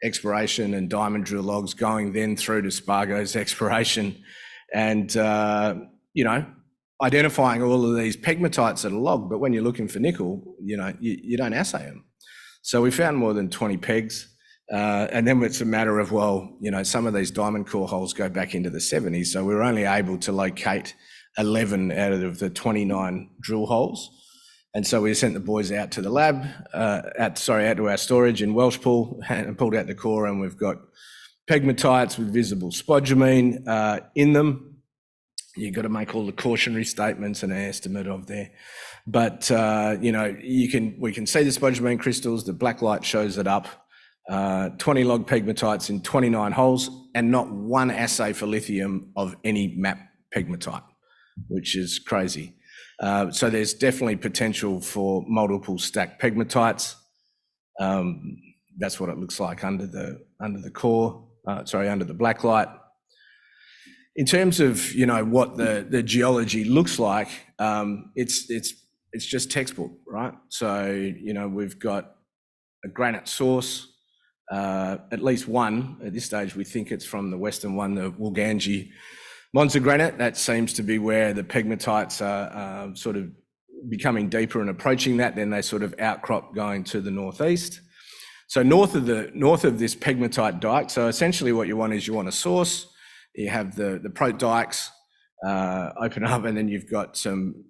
exploration and diamond drill logs, going then through to Spargos exploration and, identifying all of these pegmatites that are logged. But when you're looking for nickel, you don't assay them. So we found more than 20 pegs. And then it's a matter of, some of these diamond core holes go back into the 70s. So we were only able to locate 11 out of the 29 drill holes. And so we sent the boys out to the lab, out to our storage in Welshpool, and pulled out the core, and we've got pegmatites with visible spodumene in them. You've got to make all the cautionary statements and an estimate of there. But, we can see the spodumene crystals, the black light shows it up, 20 log pegmatites in 29 holes, and not one assay for lithium of any MAT pegmatite, which is crazy. So there's definitely potential for multiple stacked pegmatites. That's what it looks like under the core, under the black light. In terms of what the geology looks like, it's just textbook, right? So we've got a granite source, at least one at this stage. We think it's from the western one, the Woolgangi Monza granite. That seems to be where the pegmatites are sort of becoming deeper and approaching that. Then they sort of outcrop going to the northeast. So north of this pegmatite dike. So essentially, what you want is a source. You have the prote dikes open up, and then you've got some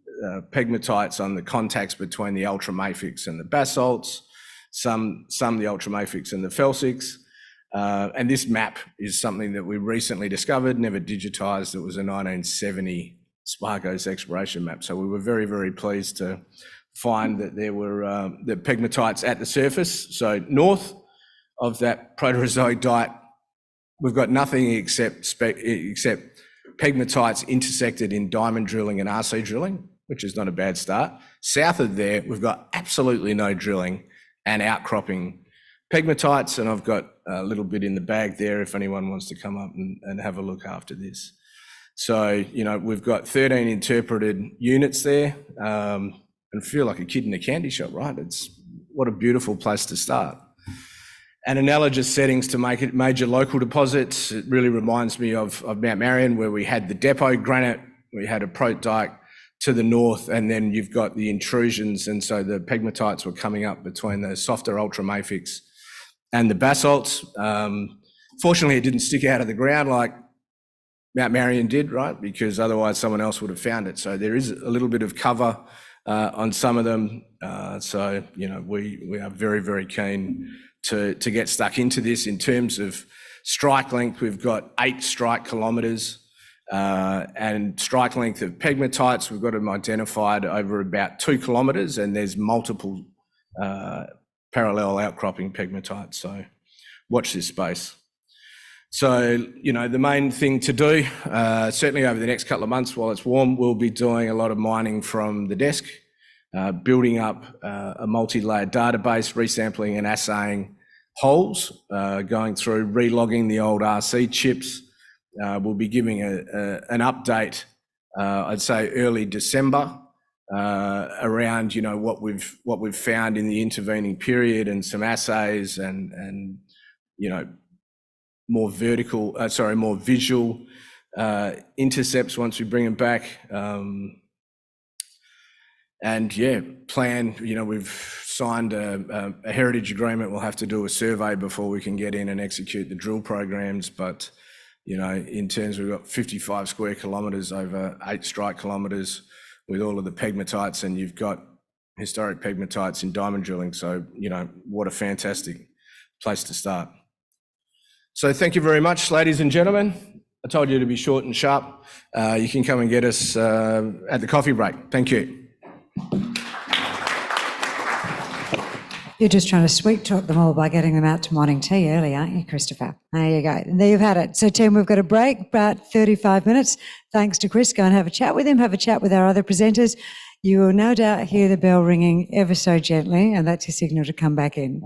pegmatites on the contacts between the ultramafics and the basalts. Some the ultramafics and the felsics. And this map is something that we recently discovered, never digitized. It was a 1970 Spargos exploration map. So we were very, very pleased to find that there were the pegmatites at the surface. So north of that Proterozoic dike, we've got nothing except pegmatites intersected in diamond drilling and RC drilling, which is not a bad start. South of there, we've got absolutely no drilling and outcropping pegmatites, and I've got a little bit in the bag there if anyone wants to come up and have a look after this. So, we've got 13 interpreted units there, and feel like a kid in a candy shop, right? What a beautiful place to start. And analogous settings to make it major local deposits. It really reminds me of Mount Marion, where we had the depot granite, we had a prote dike to the north, and then you've got the intrusions, and so the pegmatites were coming up between the softer ultramafics and the basalts. Fortunately, it didn't stick out of the ground like Mount Marion did, right? Because otherwise someone else would have found it. So there is a little bit of cover on some of them. We are very, very keen to get stuck into this. In terms of strike length, we've got 8 strike kilometres, and strike length of pegmatites, we've got them identified over about 2 kilometres, and there's multiple parallel outcropping pegmatites. So watch this space. So, you know, the main thing to do, certainly over the next couple of months while it's warm, we'll be doing a lot of mining from the desk, building up a multi-layered database, resampling and assaying holes, going through, relogging the old RC chips. We'll be giving an update, I'd say early December, around, you know, what we've found in the intervening period, and some assays and you know, more visual intercepts once we bring them back. And yeah, plan, you know, we've signed a heritage agreement. We'll have to do a survey before we can get in and execute the drill programs. But, you know, in terms, we've got 55 square kilometres over 8 strike kilometres with all of the pegmatites, and you've got historic pegmatites in diamond drilling. So, you know, what a fantastic place to start. So thank you very much, ladies and gentlemen. I told you to be short and sharp. You can come and get us at the coffee break. Thank you. You're just trying to sweet talk them all by getting them out to morning tea early, aren't you, Christopher? There you go. And there you've had it. So, team, we've got a break, about 35 minutes. Thanks to Chris. Go and have a chat with him, have a chat with our other presenters. You will no doubt hear the bell ringing ever so gently, and that's your signal to come back in.